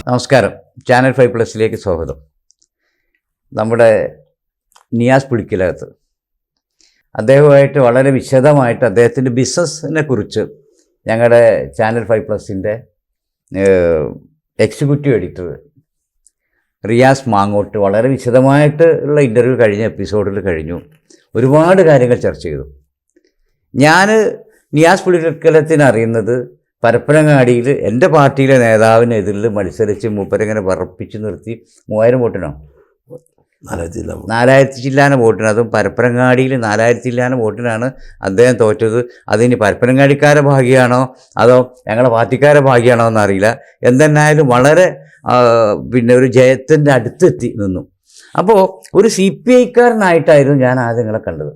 നമസ്കാരം. ചാനൽ 5+ലേക്ക് സ്വാഗതം. നമ്മുടെ നിയാസ് പുളിക്കലകത്ത് അദ്ദേഹവുമായിട്ട് വളരെ വിശദമായിട്ട് അദ്ദേഹത്തിൻ്റെ ബിസിനസ്സിനെ കുറിച്ച് ഞങ്ങളുടെ channel 5+ൻ്റെ executive editor Riyas Mangottu വളരെ വിശദമായിട്ട് ഉള്ള ഇൻ്റർവ്യൂ കഴിഞ്ഞ എപ്പിസോഡിൽ കഴിഞ്ഞു. ഒരുപാട് കാര്യങ്ങൾ ചർച്ച ചെയ്തു. ഞാൻ നിയാസ് പുളിക്കലത്തിനെ അറിയുന്നത് പരപ്പനങ്ങാടിയിൽ എൻ്റെ പാർട്ടിയിലെ നേതാവിനെതിരിൽ മത്സരിച്ച് മൂപ്പരെങ്ങനെ വിറപ്പിച്ച് നിർത്തി 3000 വോട്ടിനോ 4000 ചില്ലാന വോട്ടിന്, അതും പരപ്പനങ്ങാടിയിൽ 4000 ചില്ലാന വോട്ടിനാണ് അദ്ദേഹം തോറ്റത്. അതിന് പരപ്പനങ്ങാടിക്കാരെ ഭാഗ്യമാണോ അതോ ഞങ്ങളുടെ പാർട്ടിക്കാരെ ഭാഗ്യമാണോ എന്നറിയില്ല. എന്തെന്നായാലും വളരെ ഒരു ജയത്തിൻ്റെ അടുത്തെത്തി നിന്നു. അപ്പോൾ ഒരു CPI-കാരനായിട്ടായിരുന്നു ഞാൻ ആദ്യങ്ങളെ കണ്ടത്.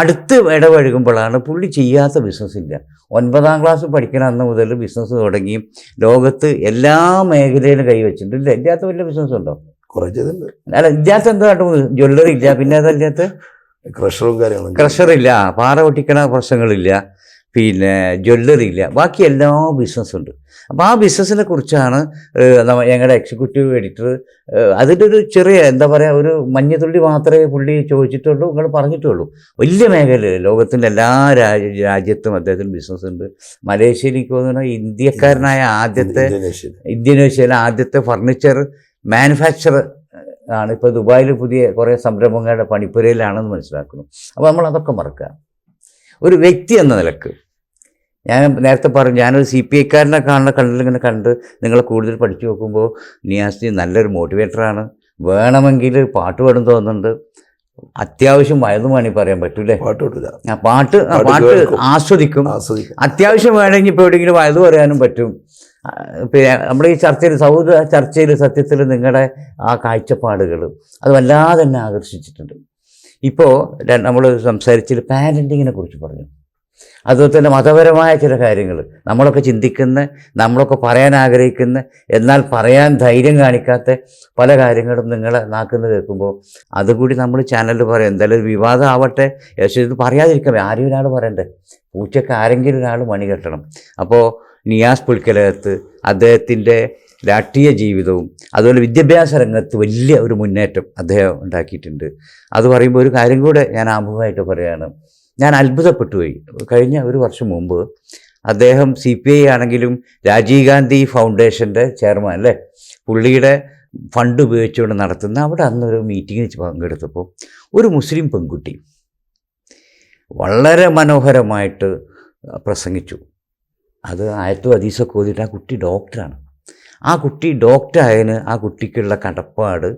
അടുത്ത് ഇടപഴകുമ്പോഴാണ് പുള്ളി ചെയ്യാത്ത ബിസിനസ്സില്ല. 9ാം ക്ലാസ് പഠിക്കുന്ന അന്ന് മുതൽ ബിസിനസ് തുടങ്ങി ലോകത്ത് എല്ലാ മേഖലയിലും കൈവച്ചിട്ടുണ്ട്. ഇല്ല, ഇല്ലാത്ത വലിയ ബിസിനസ് ഉണ്ടോ? കുറച്ചതുണ്ട്. അല്ല, ഇല്ലാത്ത എന്താ ജ്വല്ലറി ഇല്ല, പിന്നെ അതല്ലാത്ത ക്രഷറും കാര്യങ്ങളും. ക്രഷറില്ല, പാറ പൊട്ടിക്കണ പ്രശ്നങ്ങളില്ല, പിന്നെ ജ്വല്ലറി ഇല്ല, ബാക്കി എല്ലാ ബിസിനസ്സുണ്ട്. അപ്പോൾ ആ ബിസിനസ്സിനെ കുറിച്ചാണ് ഞങ്ങളുടെ എക്സിക്യൂട്ടീവ് എഡിറ്റർ അതിൻ്റെ ഒരു ചെറിയ എന്താ പറയുക ഒരു മഞ്ഞത്തുള്ളി മാത്രമേ പുള്ളി ചോദിച്ചിട്ടുള്ളൂ, നിങ്ങൾ പറഞ്ഞിട്ടുള്ളൂ. വലിയ മേഖലയിൽ ലോകത്തിൻ്റെ എല്ലാ രാജ്യത്തും അദ്ദേഹത്തിന് ബിസിനസ്സുണ്ട്. മലേഷ്യയിലേക്ക് തോന്നുന്ന ഇന്ത്യക്കാരനായ ആദ്യത്തെ ഇന്തോനേഷ്യയിലെ ആദ്യത്തെ ഫർണിച്ചർ മാനുഫാക്ചർ ആണ്. ഇപ്പോൾ ദുബായിൽ പുതിയ കുറേ സംരംഭങ്ങളുടെ പണിപ്പുരയിലാണെന്ന് മനസ്സിലാക്കുന്നു. അപ്പോൾ നമ്മളതൊക്കെ മറക്കുക. ഒരു വ്യക്തി എന്ന നിലക്ക് ഞാൻ നേരത്തെ പറഞ്ഞു, ഞാനൊരു CPI-കാരനെ കണ്ടിങ്ങനെ കണ്ട് നിങ്ങളെ കൂടുതൽ പഠിച്ചു നോക്കുമ്പോൾ നിയാസ് നല്ലൊരു മോട്ടിവേറ്ററാണ്. വേണമെങ്കിൽ പാട്ട് പാടും തോന്നുന്നുണ്ട്. അത്യാവശ്യം വയതും വേണമെങ്കിൽ പറയാൻ പറ്റൂലേ? പാട്ട് ആസ്വദിക്കും. അത്യാവശ്യം വേണമെങ്കിൽ ഇപ്പോൾ എവിടെയെങ്കിലും വയതു പറയാനും പറ്റും. പിന്നെ നമ്മുടെ ഈ ചർച്ചയിൽ ചർച്ചയിൽ സത്യത്തിൽ നിങ്ങളുടെ ആ കാഴ്ചപ്പാടുകൾ അത് വല്ലാതെ തന്നെ ആകർഷിച്ചിട്ടുണ്ട്. ഇപ്പോൾ നമ്മൾ സംസാരിച്ചത് പാരൻറ്റിങ്ങിനെ കുറിച്ച് പറഞ്ഞു. അതുപോലെ തന്നെ മതപരമായ ചില കാര്യങ്ങൾ നമ്മളൊക്കെ ചിന്തിക്കുന്ന, നമ്മളൊക്കെ പറയാൻ ആഗ്രഹിക്കുന്ന, എന്നാൽ പറയാൻ ധൈര്യം കാണിക്കാത്ത പല കാര്യങ്ങളും നിങ്ങളെ നാക്കുന്ന കേൾക്കുമ്പോൾ അതുകൂടി നമ്മൾ ചാനലിൽ പറയാം. എന്തായാലും ഒരു വിവാദം ആവട്ടെ, പക്ഷേ ഇത് പറയാതിരിക്കാം. ആരെയും ഒരാൾ പറയണ്ടേ? പൂച്ചക്ക് ആരെങ്കിലും ഒരാൾ മണി കെട്ടണം. അപ്പോൾ നിയാസ് പുളിക്കലകത്ത് അദ്ദേഹത്തിൻ്റെ രാഷ്ട്രീയ ജീവിതവും അതുപോലെ വിദ്യാഭ്യാസ രംഗത്ത് വലിയ ഒരു മുന്നേറ്റം അദ്ദേഹം ഉണ്ടാക്കിയിട്ടുണ്ട്. അത് പറയുമ്പോൾ ഒരു കാര്യം കൂടെ ഞാൻ ആമുഖമായിട്ട് പറയുകയാണ്. ഞാൻ അത്ഭുതപ്പെട്ടു പോയി. കഴിഞ്ഞ ഒരു വർഷം മുമ്പ് അദ്ദേഹം CPI ആണെങ്കിലും രാജീവ് ഗാന്ധി ഫൗണ്ടേഷൻ്റെ ചെയർമാൻ അല്ലേ, പുള്ളിയുടെ ഫണ്ട് ഉപയോഗിച്ചുകൊണ്ട് നടത്തുന്ന അവിടെ അന്നൊരു മീറ്റിങ്ങിൽ പങ്കെടുത്തപ്പോൾ ഒരു മുസ്ലിം പെൺകുട്ടി വളരെ മനോഹരമായിട്ട് പ്രസംഗിച്ചു. അത് ആയത്തും ഹദീസൊക്കെ ഓതിയിട്ട് ആ കുട്ടി ഡോക്ടറാണ്. ആ കുട്ടി ഡോക്ടറായതിന് ആ കുട്ടിക്കുള്ള കടപ്പാട്,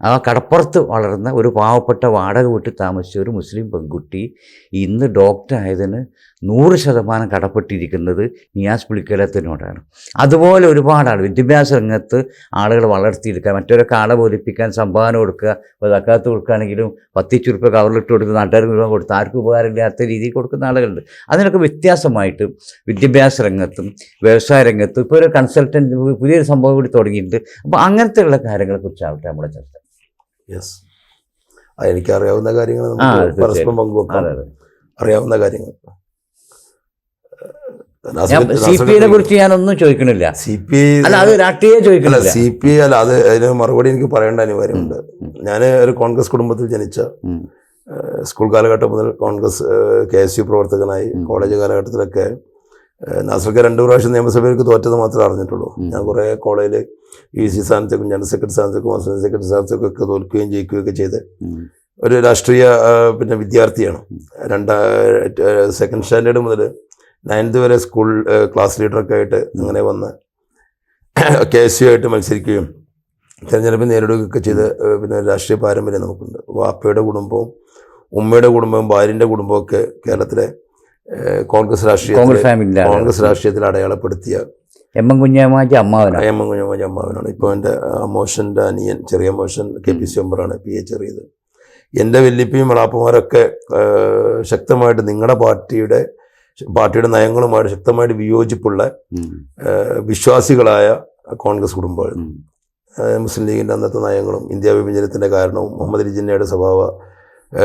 ആ കടപ്പുറത്ത് വളർന്ന ഒരു പാവപ്പെട്ട വാടക വീട്ടിൽ താമസിച്ച ഒരു മുസ്ലിം പെൺകുട്ടി ഇന്ന് ഡോക്ടറായതിന് 100% കടപ്പെട്ടിരിക്കുന്നത് നിയാസ് പുളിക്കലത്തിനോടാണ്. അതുപോലെ ഒരുപാട് ആൾ വിദ്യാഭ്യാസ രംഗത്ത് ആളുകൾ വളർത്തിയെടുക്കുക, മറ്റൊരൊക്കെ ആളെ ബോധിപ്പിക്കാൻ സംഭാവന കൊടുക്കുക. ഇപ്പോൾ സക്കാത്ത് കൊടുക്കുകയാണെങ്കിലും 10 രൂപ കവറിലിട്ട് കൊടുത്ത് നാട്ടുകാർക്ക് മുഴുവൻ കൊടുത്ത് ആർക്കും ഉപകാരമില്ലാത്ത രീതിയിൽ കൊടുക്കുന്ന ആളുകളുണ്ട്. അതിനൊക്കെ വ്യത്യാസമായിട്ട് വിദ്യാഭ്യാസ രംഗത്തും വ്യവസായ രംഗത്തും ഇപ്പോൾ ഒരു കൺസൾട്ടൻറ്റ് പുതിയൊരു സംഭവം കൂടി തുടങ്ങിയിട്ടുണ്ട്. അപ്പോൾ അങ്ങനത്തെയുള്ള കാര്യങ്ങളെക്കുറിച്ചാവട്ടെ നമ്മുടെ ചർച്ച. എനിക്കറിയാവുന്ന കാര്യങ്ങൾ പരസ്പരം പങ്കുവെക്കാം. അറിയാവുന്ന കാര്യങ്ങൾ CPI-നെ കുറിച്ച് ഞാനൊന്നും ചോദിക്കണില്ല. CPI അല്ല, അത് രാഷ്ട്രീയം ചോദിക്കണില്ല. CPI അല്ല, അത് അതിന് മറുപടി എനിക്ക് പറയേണ്ട അനിവാര്യമുണ്ട്. ഞാൻ ഒരു കോൺഗ്രസ് കുടുംബത്തിൽ ജനിച്ച, സ്കൂൾ കാലഘട്ടം മുതൽ കോൺഗ്രസ് KSU പ്രവർത്തകനായി, കോളേജ് കാലഘട്ടത്തിലൊക്കെ നാസർക്ക് 2 പ്രാവശ്യം നിയമസഭയിലേക്ക് തോറ്റത് മാത്രമേ അറിഞ്ഞിട്ടുള്ളൂ. ഞാൻ കുറേ കോളേജിൽ EC സ്ഥാനത്തേക്കും ജനറൽ സെക്രട്ടറി സ്ഥാനത്തേക്കും അസിസ്റ്റന്റ് സെക്രട്ടറി സ്ഥാനത്തേക്കും ഒക്കെ തോൽക്കുകയും ജയിക്കുകയൊക്കെ ചെയ്ത് ഒരു രാഷ്ട്രീയ വിദ്യാർത്ഥിയാണ്. 2nd സ്റ്റാൻഡേർഡ് മുതൽ 9th വരെ സ്കൂൾ ക്ലാസ് ലീഡറൊക്കെ ആയിട്ട് അങ്ങനെ വന്ന് KSU ആയിട്ട് മത്സരിക്കുകയും തിരഞ്ഞെടുപ്പ് നേരിടുകയൊക്കെ ചെയ്ത് പിന്നെ രാഷ്ട്രീയ പാരമ്പര്യം നമുക്കുണ്ട്. വാപ്പയുടെ കുടുംബവും ഉമ്മയുടെ കുടുംബവും ഭാര്യൻ്റെ കുടുംബമൊക്കെ കേരളത്തിലെ കോൺഗ്രസ് രാഷ്ട്രീയത്തിൽ അടയാളപ്പെടുത്തിയ എം എൻ കുഞ്ഞാമാജി അമ്മാവനാണ്. ഇപ്പോൾ എൻ്റെ അമ്മോഷൻ്റെ അനിയൻ, ചെറിയ അമ്മോഷൻ KPC മെമ്പറാണ്, PA ചെറിയത്. എൻ്റെ വല്യപ്പയും വളാപ്പന്മാരൊക്കെ ശക്തമായിട്ട് നിങ്ങളുടെ പാർട്ടിയുടെ നയങ്ങളുമായിട്ട് ശക്തമായിട്ട് വിയോജിപ്പുള്ള വിശ്വാസികളായ കോൺഗ്രസ് കുടുംബമാണ്. മുസ്ലിം ലീഗിൻ്റെ അന്നത്തെ നയങ്ങളും ഇന്ത്യ വിഭജനത്തിൻ്റെ കാരണവും മുഹമ്മദ് അലി ജിന്നയുടെ സ്വഭാവ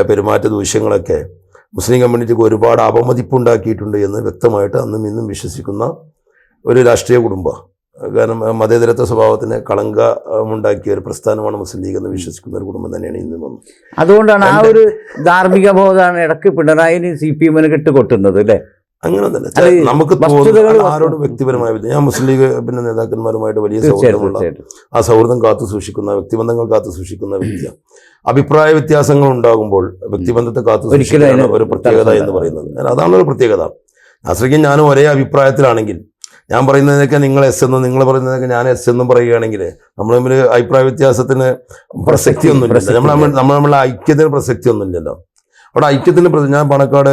പെരുമാറ്റ ദൂഷ്യങ്ങളൊക്കെ മുസ്ലിം കമ്മ്യൂണിറ്റിക്ക് ഒരുപാട് അപമതിപ്പുണ്ടാക്കിയിട്ടുണ്ട് എന്ന് വ്യക്തമായിട്ട് അന്നും ഇന്നും വിശ്വസിക്കുന്ന ഒരു രാഷ്ട്രീയ കുടുംബമാണ്. കാരണം മതേതരത്വ സ്വഭാവത്തിന് കളങ്കമുണ്ടാക്കിയ ഒരു പ്രസ്ഥാനമാണ് മുസ്ലിം ലീഗ് എന്ന് വിശ്വസിക്കുന്ന ഒരു കുടുംബം തന്നെയാണ് ഇന്നും. അതുകൊണ്ടാണ് ആ ഒരു ധാർമ്മിക ബോധമാണ് ഇടയ്ക്ക് പിണറായിന് CPM കെട്ടുകൊട്ടുന്നത് അല്ലേ? അങ്ങനെ തന്നെ നമുക്ക് ആരോടും വ്യക്തിപരമായ ഞാൻ മുസ്ലിം ലീഗ് പിന്നെ നേതാക്കന്മാരുമായിട്ട് വലിയ സൗഹൃദമുള്ള, ആ സൗഹൃദം കാത്തു സൂക്ഷിക്കുന്ന, വ്യക്തിബന്ധങ്ങൾ കാത്തു സൂക്ഷിക്കുന്ന വ്യക്തിയാണ്. അഭിപ്രായ വ്യത്യാസങ്ങൾ ഉണ്ടാകുമ്പോൾ വ്യക്തിബന്ധത്തെ കാത്തു സൂക്ഷിക്കുന്ന ഒരു പ്രത്യേകത എന്ന് പറയുന്നത് അതാണ് ഒരു പ്രത്യേകത. നാസറിക്കും ഞാനും ഒരേ അഭിപ്രായത്തിലാണെങ്കിൽ, ഞാൻ പറയുന്നതിനൊക്കെ നിങ്ങൾ S എന്നും നിങ്ങൾ പറയുന്നതൊക്കെ ഞാൻ S എന്നും പറയുകയാണെങ്കിൽ നമ്മൾ തമ്മിൽ അഭിപ്രായ വ്യത്യാസത്തിന് പ്രസക്തിയൊന്നുമില്ല. നമ്മളുടെ ഐക്യത്തിന് പ്രസക്തിയൊന്നുമില്ലല്ലോ. അവിടെ ഐക്യത്തിന് ഞാൻ പാണക്കാട്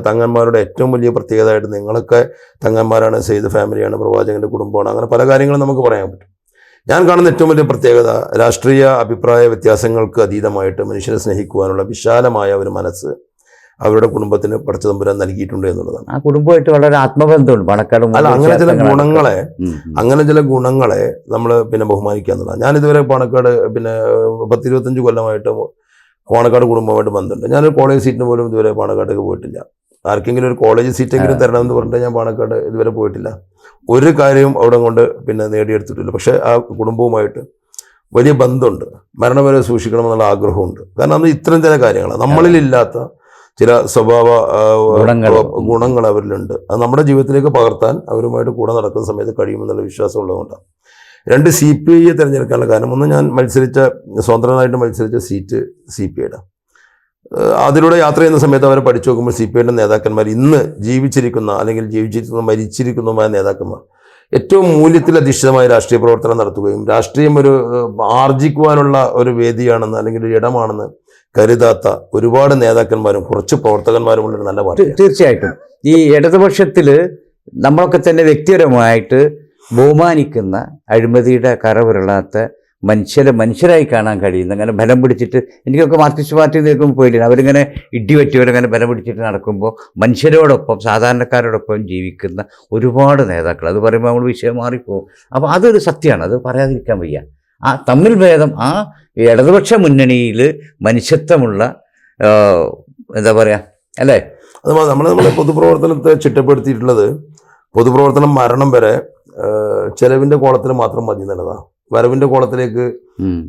തങ്ങന്മാരുടെ ഏറ്റവും വലിയ പ്രത്യേകതയായിട്ട് നിങ്ങളൊക്കെ തങ്ങന്മാരാണ്, സെയ്ദ് ഫാമിലിയാണ്, പ്രവാചകന്റെ കുടുംബമാണ്, അങ്ങനെ പല കാര്യങ്ങളും നമുക്ക് പറയാൻ പറ്റും. ഞാൻ കാണുന്ന ഏറ്റവും വലിയ പ്രത്യേകത രാഷ്ട്രീയ അഭിപ്രായ വ്യത്യാസങ്ങൾക്ക് അതീതമായിട്ട് മനുഷ്യനെ സ്നേഹിക്കുവാനുള്ള വിശാലമായ ഒരു മനസ്സ് അവരുടെ കുടുംബത്തിന് പടച്ചതമ്പുരാൻ നൽകിയിട്ടുണ്ട് എന്നുള്ളതാണ്. ആ കുടുംബമായിട്ട് വളരെ ആത്മബന്ധമുണ്ട് പാണക്കാട്. അല്ല, അങ്ങനെ ചില ഗുണങ്ങളെ നമ്മൾ പിന്നെ ബഹുമാനിക്കുക എന്നുള്ളതാണ്. ഞാൻ ഇതുവരെ പാണക്കാട് പിന്നെ 10-25 കൊല്ലമായിട്ട് പാണക്കാട് കുടുംബമായിട്ട് ബന്ധമുണ്ട്. ഞാനൊരു കോളേജ് സീറ്റിന് പോലും ഇതുവരെ പാണക്കാട്ടേക്ക് പോയിട്ടില്ല. ആർക്കെങ്കിലും ഒരു കോളേജ് സീറ്റെങ്കിലും തരണമെന്ന് പറഞ്ഞിട്ട് ഞാൻ പാണക്കാട് ഇതുവരെ പോയിട്ടില്ല. ഒരു കാര്യവും അവിടെ കൊണ്ട് പിന്നെ നേടിയെടുത്തിട്ടില്ല. പക്ഷേ ആ കുടുംബവുമായിട്ട് വലിയ ബന്ധമുണ്ട്. മരണം വരെ സൂക്ഷിക്കണമെന്നുള്ള ആഗ്രഹമുണ്ട്. കാരണം അന്ന് ഇത്തരം ചില കാര്യങ്ങളാണ്, നമ്മളിലില്ലാത്ത ചില സ്വഭാവ ഗുണങ്ങൾ അവരിലുണ്ട്. അത് നമ്മുടെ ജീവിതത്തിലേക്ക് പകർത്താൻ അവരുമായിട്ട് കൂടെ നടക്കുന്ന സമയത്ത് കഴിയുമെന്നുള്ള വിശ്വാസം ഉള്ളതുകൊണ്ടാണ്. 2 CPI തിരഞ്ഞെടുക്കാനുള്ള കാരണം, ഒന്ന് ഞാൻ സ്വതന്ത്രനായിട്ട് മത്സരിച്ച സീറ്റ് CPIയുടെ, അതിലൂടെ യാത്ര ചെയ്യുന്ന സമയത്ത് അവരെ പഠിച്ചു നോക്കുമ്പോൾ CPIയുടെ നേതാക്കന്മാർ ഇന്ന് ജീവിച്ചിരിക്കുന്ന അല്ലെങ്കിൽ മരിച്ചിരിക്കുന്നതുമായ നേതാക്കന്മാർ ഏറ്റവും മൂല്യത്തിലധിഷ്ഠിതമായ രാഷ്ട്രീയ പ്രവർത്തനം നടത്തുകയും രാഷ്ട്രീയം ഒരു ആർജിക്കുവാനുള്ള ഒരു വേദിയാണെന്ന് അല്ലെങ്കിൽ ഒരു ഇടമാണെന്ന് കരുതാത്ത ഒരുപാട് നേതാക്കന്മാരും കുറച്ച് പ്രവർത്തകന്മാരുമുള്ളൊരു നല്ല പാർട്ടി. തീർച്ചയായിട്ടും ഈ ഇടതുപക്ഷത്തിൽ നമ്മളൊക്കെ തന്നെ വ്യക്തിപരമായിട്ട് ബഹുമാനിക്കുന്ന, അഴിമതിയുടെ കറവിരളാത്ത മനുഷ്യരായി കാണാൻ കഴിയുന്ന, അങ്ങനെ ബലം പിടിച്ചിട്ട്, എനിക്കൊക്കെ മാർക്സിസ്റ്റ് പാർട്ടി നിൽക്കുമ്പോൾ പോയില്ല, അവരിങ്ങനെ ഇടിവറ്റിയവരങ്ങനെ ബലം പിടിച്ചിട്ട് നടക്കുമ്പോൾ മനുഷ്യരോടൊപ്പം സാധാരണക്കാരോടൊപ്പം ജീവിക്കുന്ന ഒരുപാട് നേതാക്കൾ, അത് പറയുമ്പോൾ നമ്മൾ വിഷയം മാറിപ്പോകും. അപ്പോൾ അതൊരു സത്യമാണ്, അത് പറയാതിരിക്കാൻ വയ്യ. ആ തമ്മിൽ ഭേദം ആ ഇടതുപക്ഷ മുന്നണിയിൽ മനുഷ്യത്വമുള്ള എന്താ പറയുക അല്ലേ? അത് നമ്മുടെ പൊതുപ്രവർത്തനത്തെ ചിട്ടപ്പെടുത്തിയിട്ടുള്ളത് പൊതുപ്രവർത്തനം മരണം വരെ ചെലവിൻ്റെ കോളത്തിൽ മാത്രം മതി എന്നുള്ളതാണ്. വരവിൻ്റെ കോളത്തിലേക്ക്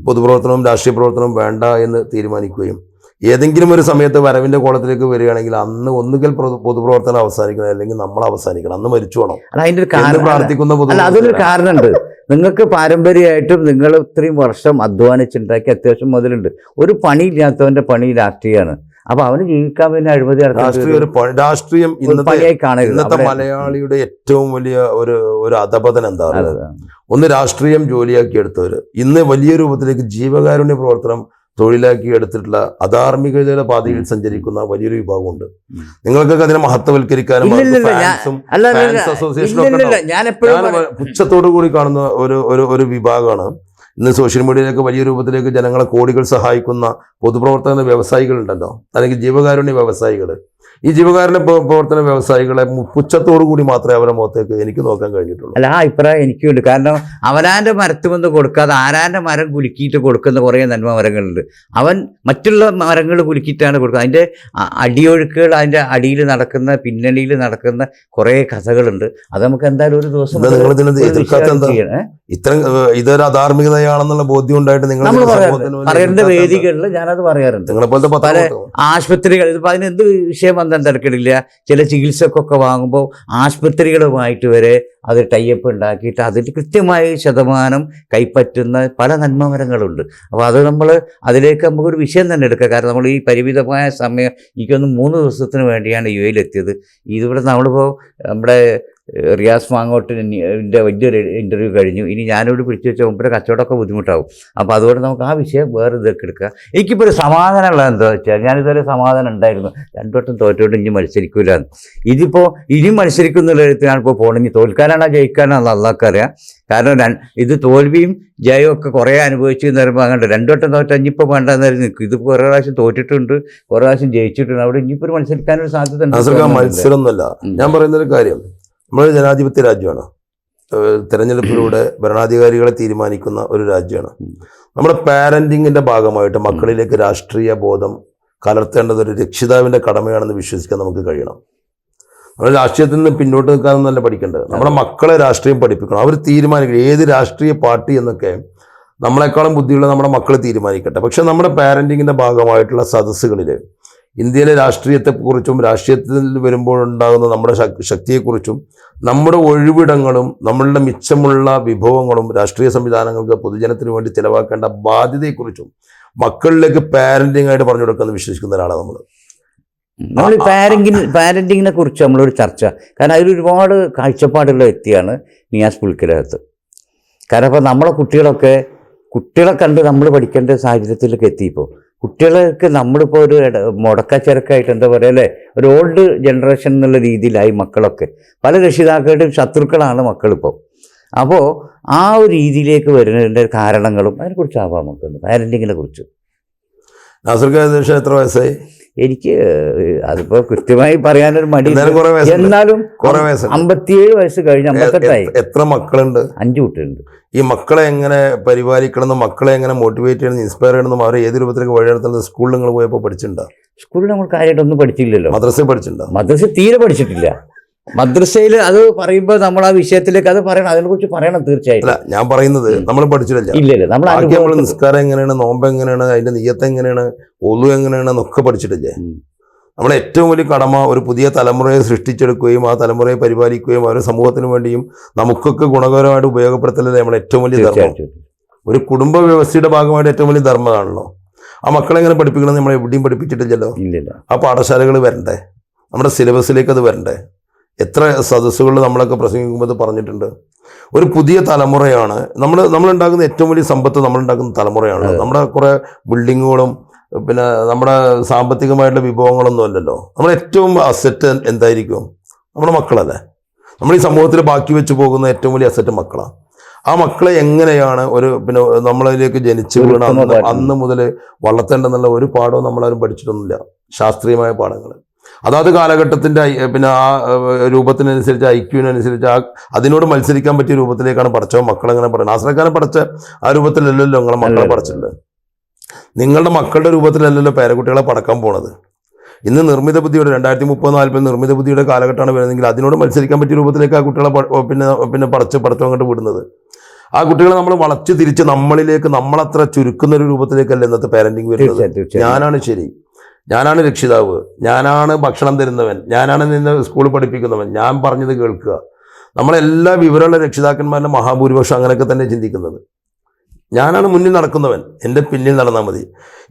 പൊതുപ്രവർത്തനവും രാഷ്ട്രീയ പ്രവർത്തനവും വേണ്ട എന്ന് തീരുമാനിക്കുകയും ഏതെങ്കിലും ഒരു സമയത്ത് വരവിൻ്റെ കോളത്തിലേക്ക് വരികയാണെങ്കിൽ അന്ന് ഒന്നുകിൽ പൊതുപ്രവർത്തനം അവസാനിക്കണം, അല്ലെങ്കിൽ നമ്മൾ അവസാനിക്കണം, അന്ന് മരിച്ചു പോകണം. പ്രാർത്ഥിക്കുന്ന അതൊരു കാരണമുണ്ട്. നിങ്ങൾക്ക് പാരമ്പര്യമായിട്ടും നിങ്ങൾ ഇത്രയും വർഷം അധ്വാനിച്ചുണ്ടാക്കി അത്യാവശ്യം മുതലുണ്ട്. ഒരു പണിയില്ലാത്തവന്റെ പണി രാഷ്ട്രീയമാണ്. അപ്പൊ അവന് ജീവിക്കാൻ പിന്നെ അഴിമതി രാഷ്ട്രീയം ഇന്നത്തെ മലയാളിയുടെ ഏറ്റവും വലിയ ഒരു അധപതനം എന്താ? ഒന്ന്, രാഷ്ട്രീയം ജോലിയാക്കി എടുത്തവര് ഇന്ന് വലിയ രൂപത്തിലേക്ക് ജീവകാരുണ്യ പ്രവർത്തനം തൊഴിലാക്കി എടുത്തിട്ടുള്ള അധാർമികതയുടെ പാതയിൽ സഞ്ചരിക്കുന്ന വലിയൊരു വിഭാഗമുണ്ട്. നിങ്ങൾക്കൊക്കെ അതിനെ മഹത്വവൽക്കരിക്കാനും പുച്ഛത്തോടു കൂടി കാണുന്ന ഒരു വിഭാഗമാണ് ഇന്ന് സോഷ്യൽ മീഡിയയിലേക്ക് വലിയ രൂപത്തിലേക്ക് ജനങ്ങളെ കോടികൾ സഹായിക്കുന്ന പൊതുപ്രവർത്തന വ്യവസായികളുണ്ടല്ലോ, അല്ലെങ്കിൽ ജീവകാരുണ്യ വ്യവസായികൾ. ഈ ജീവകാരുണ്യ പ്രവർത്തന വ്യവസായികളെ പുച്ഛത്തോടു കൂടി മാത്രമേ അവരുടെ മുഖത്തേക്ക് എനിക്ക് നോക്കാൻ കഴിഞ്ഞിട്ടുള്ളൂ. അല്ല, ആ അഭിപ്രായം എനിക്കുണ്ട്. കാരണം അവനാൻ്റെ മരത്തുമെന്ന് കൊടുക്കാതെ ആരാൻ്റെ മരം കുലുക്കിയിട്ട് കൊടുക്കുന്ന കുറേ നന്മ മരങ്ങളുണ്ട്. അവൻ മറ്റുള്ള മരങ്ങൾ കുലുക്കിയിട്ടാണ് കൊടുക്കുന്നത്. അതിൻ്റെ അടിയൊഴുക്കുകൾ, അതിൻ്റെ അടിയിൽ നടക്കുന്ന, പിന്നണിയിൽ നടക്കുന്ന കുറേ കഥകളുണ്ട്. അത് നമുക്ക് എന്തായാലും ഒരു ദിവസം ഇതൊരു അധാർമികതയാണെന്നുള്ള ബോധ്യം ഉണ്ടായിട്ട് നിങ്ങൾ പറയേണ്ട വേദികളിൽ ഞാനത് പറയാറുണ്ട്. പല ആശുപത്രികൾ ഇതിപ്പോൾ അതിന് എന്ത് വിഷയം വന്നാൽ തിരക്കിടില്ല. ചില ചികിത്സക്കൊക്കെ വാങ്ങുമ്പോൾ ആശുപത്രികളുമായിട്ട് വരെ അത് ടൈപ്പ് ഉണ്ടാക്കിയിട്ട് അതിൽ കൃത്യമായ ശതമാനം കൈപ്പറ്റുന്ന പല നന്മമരങ്ങളുണ്ട്. അപ്പോൾ അത് അതിലേക്ക് നമുക്കൊരു വിഷയം തന്നെ എടുക്കാം. കാരണം നമ്മൾ ഈ പരിമിതമായ സമയം, എനിക്കൊന്ന് 3 ദിവസത്തിന് വേണ്ടിയാണ് UAE എത്തിയത്. ഇതിവിടെ നമ്മളിപ്പോൾ നമ്മുടെ റിയാസ് മാങ്ങോട്ടിൻ്റെ വലിയൊരു ഇൻ്റർവ്യൂ കഴിഞ്ഞു. ഇനി ഞാനിവിടെ പിടിച്ചു വെച്ച മുമ്പ് കച്ചവടമൊക്കെ ബുദ്ധിമുട്ടാവും. അപ്പോൾ അതുകൊണ്ട് നമുക്ക് ആ വിഷയം വേറെ ഇതൊക്കെ എടുക്കുക. എനിക്കിപ്പോൾ ഒരു സമാധാനമുള്ളത് എന്താ വെച്ചാൽ, ഞാനിതുവരെ സമാധാനം ഉണ്ടായിരുന്നു, 2 വട്ടം തോറ്റോട്ട് ഇനി മത്സരിക്കില്ല. ഇതിപ്പോൾ ഇനി മത്സരിക്കുന്നുള്ള ഞാനിപ്പോൾ പോകണമെങ്കിൽ തോൽക്കാനാണോ ജയിക്കാനാണോ അള്ളാഹ്ക്കറിയാം. കാരണം ഇത് തോൽവിയും ജയവും ഒക്കെ കുറേ അനുഭവിച്ചു എന്ന് പറയുമ്പോൾ അങ്ങനെ 2 വട്ടം തോറ്റ ഇനിയിപ്പോൾ വേണ്ടെന്നായിരുന്നു നിൽക്കും. ഇത് കുറേ പ്രാവശ്യം തോറ്റിട്ടുണ്ട്, കുറേ പ്രാവശ്യം ജയിച്ചിട്ടുണ്ട്. അവിടെ ഇനിയിപ്പോൾ ഒരു മത്സരിക്കാനൊരു സാധ്യത ഉണ്ട്. മത്സരമൊന്നുമല്ല, ഞാൻ പറയുന്നൊരു കാര്യം, നമ്മളൊരു ജനാധിപത്യ രാജ്യമാണ്. തെരഞ്ഞെടുപ്പിലൂടെ ഭരണാധികാരികളെ തീരുമാനിക്കുന്ന ഒരു രാജ്യമാണ്. നമ്മുടെ പാരന്റിങ്ങിന്റെ ഭാഗമായിട്ട് മക്കളിലേക്ക് രാഷ്ട്രീയ ബോധം കലർത്തേണ്ടത് ഒരു രക്ഷിതാവിന്റെ കടമയാണെന്ന് വിശ്വസിക്കാൻ നമുക്ക് കഴിയണം. നമ്മൾ രാഷ്ട്രീയത്തിൽ നിന്ന് പിന്നോട്ട് നിൽക്കാനൊന്നല്ല പഠിക്കേണ്ടത്. നമ്മുടെ മക്കളെ രാഷ്ട്രീയം പഠിപ്പിക്കണം. അവർ തീരുമാനിക്കണം ഏത് രാഷ്ട്രീയ പാർട്ടി എന്നൊക്കെ നമ്മളെക്കാളും ബുദ്ധിയുള്ള നമ്മുടെ മക്കൾ തീരുമാനിക്കട്ടെ. പക്ഷെ നമ്മുടെ പാരൻറ്റിങ്ങിൻ്റെ ഭാഗമായിട്ടുള്ള സദസ്സുകളിൽ ഇന്ത്യയിലെ രാഷ്ട്രീയത്തെക്കുറിച്ചും രാഷ്ട്രീയത്തിൽ വരുമ്പോഴുണ്ടാകുന്ന നമ്മുടെ ശക്തിയെക്കുറിച്ചും നമ്മുടെ ഒഴിവിടങ്ങളും നമ്മളുടെ മിച്ചമുള്ള വിഭവങ്ങളും രാഷ്ട്രീയ സംവിധാനങ്ങൾക്ക് പൊതുജനത്തിന് വേണ്ടി ചിലവാക്കേണ്ട ബാധ്യതയെക്കുറിച്ചും മക്കളിലേക്ക് പാരൻറ്റിങ് ആയിട്ട് പറഞ്ഞു കൊടുക്കുന്നത് വിശ്വസിക്കുന്ന ഒരാളാണ് നമ്മൾ പാരൻറ്റിങ്ങിനെ കുറിച്ച് നമ്മളൊരു ചർച്ച, കാരണം അതിൽ ഒരുപാട് കാഴ്ചപ്പാടുള്ള വ്യക്തിയാണ് നിയാസ് പുൽക്കരകത്ത്. കാരണം ഇപ്പോൾ നമ്മളെ കുട്ടികളെ കണ്ട് നമ്മൾ പഠിക്കേണ്ട സാഹചര്യത്തിലേക്ക് എത്തിയപ്പോൾ കുട്ടികൾക്ക് നമ്മളിപ്പോൾ ഒരു മുടക്കച്ചരക്കായിട്ട് എന്താ പറയുക അല്ലേ, ഒരു ഓൾഡ് ജനറേഷൻ എന്നുള്ള രീതിയിലായി മക്കളൊക്കെ. പല രക്ഷിതാക്കളുടെയും ശത്രുക്കളാണ് മക്കളിപ്പോൾ. അപ്പോൾ ആ ഒരു രീതിയിലേക്ക് വരുന്നതിൻ്റെ കാരണങ്ങളും അതിനെക്കുറിച്ചാവാം നമുക്കൊന്ന് പാരൻറ്റിങ്ങിനെ കുറിച്ച്. നാസർക്ക് ഏകദേശം എത്ര വയസ്സായി? എനിക്ക് അതിപ്പോൾ കൃത്യമായി പറയാനൊരു മടി, എന്നാലും 57 വയസ്സ് കഴിഞ്ഞ് 58ആയി. എത്ര മക്കളുണ്ട്? 5 കുട്ടികളുണ്ട്. ഈ മക്കളെ എങ്ങനെ പരിപാലിക്കണമെന്നും മക്കളെ എങ്ങനെ മോട്ടിവേറ്റ് ചെയ്യണമെന്ന് ഇൻസ്പയർ ചെയ്യണമെന്നും അവരെ ഏത് രൂപത്തിലേക്ക് വഴിയെടുത്തുന്നത് സ്കൂളിൽ നിങ്ങൾ പോയപ്പോൾ പഠിച്ചിട്ടുണ്ടോ? സ്കൂളിൽ നമ്മൾ കാര്യമായിട്ടൊന്നും പഠിച്ചില്ലല്ലോ. മദ്രസയിൽ പഠിച്ചിട്ടുണ്ടോ? മദ്രസ തീരെ പഠിച്ചിട്ടില്ല. മദ്രസയിൽ അത് പറയുമ്പോൾ നമ്മൾ ആ വിഷയത്തിലേക്ക് അത് പറയണം, അതിനെക്കുറിച്ച് പറയണം തീർച്ചയായിട്ടും. അല്ല, ഞാൻ പറയുന്നത് നമ്മൾ പഠിച്ചിട്ടില്ല. ഇല്ല, നമ്മൾ നിസ്കാരം എങ്ങനെയാണ്, നോമ്പ് എങ്ങനെയാണ്, അതിന്റെ നിയ്യത്ത് എങ്ങനെയാണ്, ഒളു എങ്ങനെയാണ് എന്നൊക്കെ പഠിച്ചിട്ടില്ലേ? നമ്മളെ ഏറ്റവും വലിയ കടമ ഒരു പുതിയ തലമുറയെ സൃഷ്ടിച്ചെടുക്കുകയും ആ തലമുറയെ പരിപാലിക്കുകയും അവരുടെ സമൂഹത്തിന് വേണ്ടിയും നമുക്കൊക്കെ ഗുണകരമായിട്ട് ഉപയോഗപ്പെടുത്തലല്ലേ നമ്മളെ ഏറ്റവും വലിയ ധർമ്മം. ഒരു കുടുംബ വ്യവസ്ഥയുടെ ഭാഗമായിട്ട് ഏറ്റവും വലിയ ധർമ്മമാണല്ലോ. ആ മക്കളെ എങ്ങനെ പഠിപ്പിക്കണം നമ്മൾ എവിടെയും പഠിപ്പിച്ചിട്ടില്ലല്ലോ. ആ പാഠശാലകൾ വരണ്ടേ, നമ്മുടെ സിലബസിലേക്ക് അത് വരണ്ടേ? എത്ര സദസ്സുകളിൽ നമ്മളൊക്കെ പ്രസംഗിക്കുമ്പോൾ അത് പറഞ്ഞിട്ടുണ്ട്. ഒരു പുതിയ തലമുറയാണ് നമ്മളുണ്ടാക്കുന്ന ഏറ്റവും വലിയ സമ്പത്ത്, നമ്മളുണ്ടാക്കുന്ന തലമുറയാണ്. നമ്മുടെ കുറേ ബിൽഡിങ്ങുകളും പിന്നെ നമ്മുടെ സാമ്പത്തികമായിട്ടുള്ള വിഭവങ്ങളൊന്നും അല്ലല്ലോ. നമ്മുടെ ഏറ്റവും അസറ്റ് എന്തായിരിക്കും? നമ്മുടെ മക്കളല്ലേ. നമ്മൾ ഈ സമൂഹത്തിൽ ബാക്കി വെച്ച് പോകുന്ന ഏറ്റവും വലിയ അസറ്റ് മക്കളാണ്. ആ മക്കളെ എങ്ങനെയാണ് പിന്നെ നമ്മളതിലേക്ക് ജനിച്ച് വീണ അന്ന് മുതൽ വളർത്തേണ്ടെന്നുള്ള ഒരു പാഠവും നമ്മളാരും പഠിച്ചിട്ടൊന്നുമില്ല. ശാസ്ത്രീയമായ പാഠങ്ങൾ അതാത് കാലഘട്ടത്തിൻ്റെ പിന്നെ ആ രൂപത്തിനനുസരിച്ച് ഐക്യുവിനനുസരിച്ച് അതിനോട് മത്സരിക്കാൻ പറ്റിയ രൂപത്തിലേക്കാണ് പഠിച്ചോ മക്കളെങ്ങനെ പറയുന്നത്. ആശ്രക്കാരെ പഠിച്ച ആ രൂപത്തിലല്ലല്ലോ നിങ്ങളെ മക്കളെ പഠിച്ചിട്ടുണ്ട്. നിങ്ങളുടെ മക്കളുടെ രൂപത്തിലല്ലല്ലോ പേരക്കുട്ടികളെ പടക്കാൻ പോണത്. ഇന്ന് നിർമ്മിത ബുദ്ധിയുടെ 2030-40 നിർമ്മിത ബുദ്ധിയുടെ കാലഘട്ടമാണ് വരുന്നതെങ്കിൽ അതിനോട് മത്സരിക്കാൻ പറ്റിയ രൂപത്തിലേക്ക് ആ കുട്ടികളെ പിന്നെ പഠിത്തം അങ്ങോട്ട് വിടുന്നത്. ആ കുട്ടികളെ നമ്മൾ വളച്ച് തിരിച്ച് നമ്മളിലേക്ക് നമ്മളത്ര ചുരുക്കുന്ന ഒരു രൂപത്തിലേക്കല്ല ഇന്നത്തെ പാരന്റിങ് വരുന്നത്. ഞാനാണ് ശരി, ഞാനാണ് രക്ഷിതാവ്, ഞാനാണ് ഭക്ഷണം തരുന്നവൻ, ഞാനാണ് നിന്ന് സ്കൂളിൽ പഠിപ്പിക്കുന്നവൻ, ഞാൻ പറഞ്ഞത് കേൾക്കുക. നമ്മളെല്ലാ വിവരമുള്ള രക്ഷിതാക്കന്മാരുടെ മഹാഭൂരിപക്ഷം അങ്ങനെയൊക്കെ തന്നെ ചിന്തിക്കുന്നത്. ഞാനാണ് മുന്നിൽ നടക്കുന്നവൻ, എൻ്റെ പിന്നിൽ നടന്നാൽ മതി.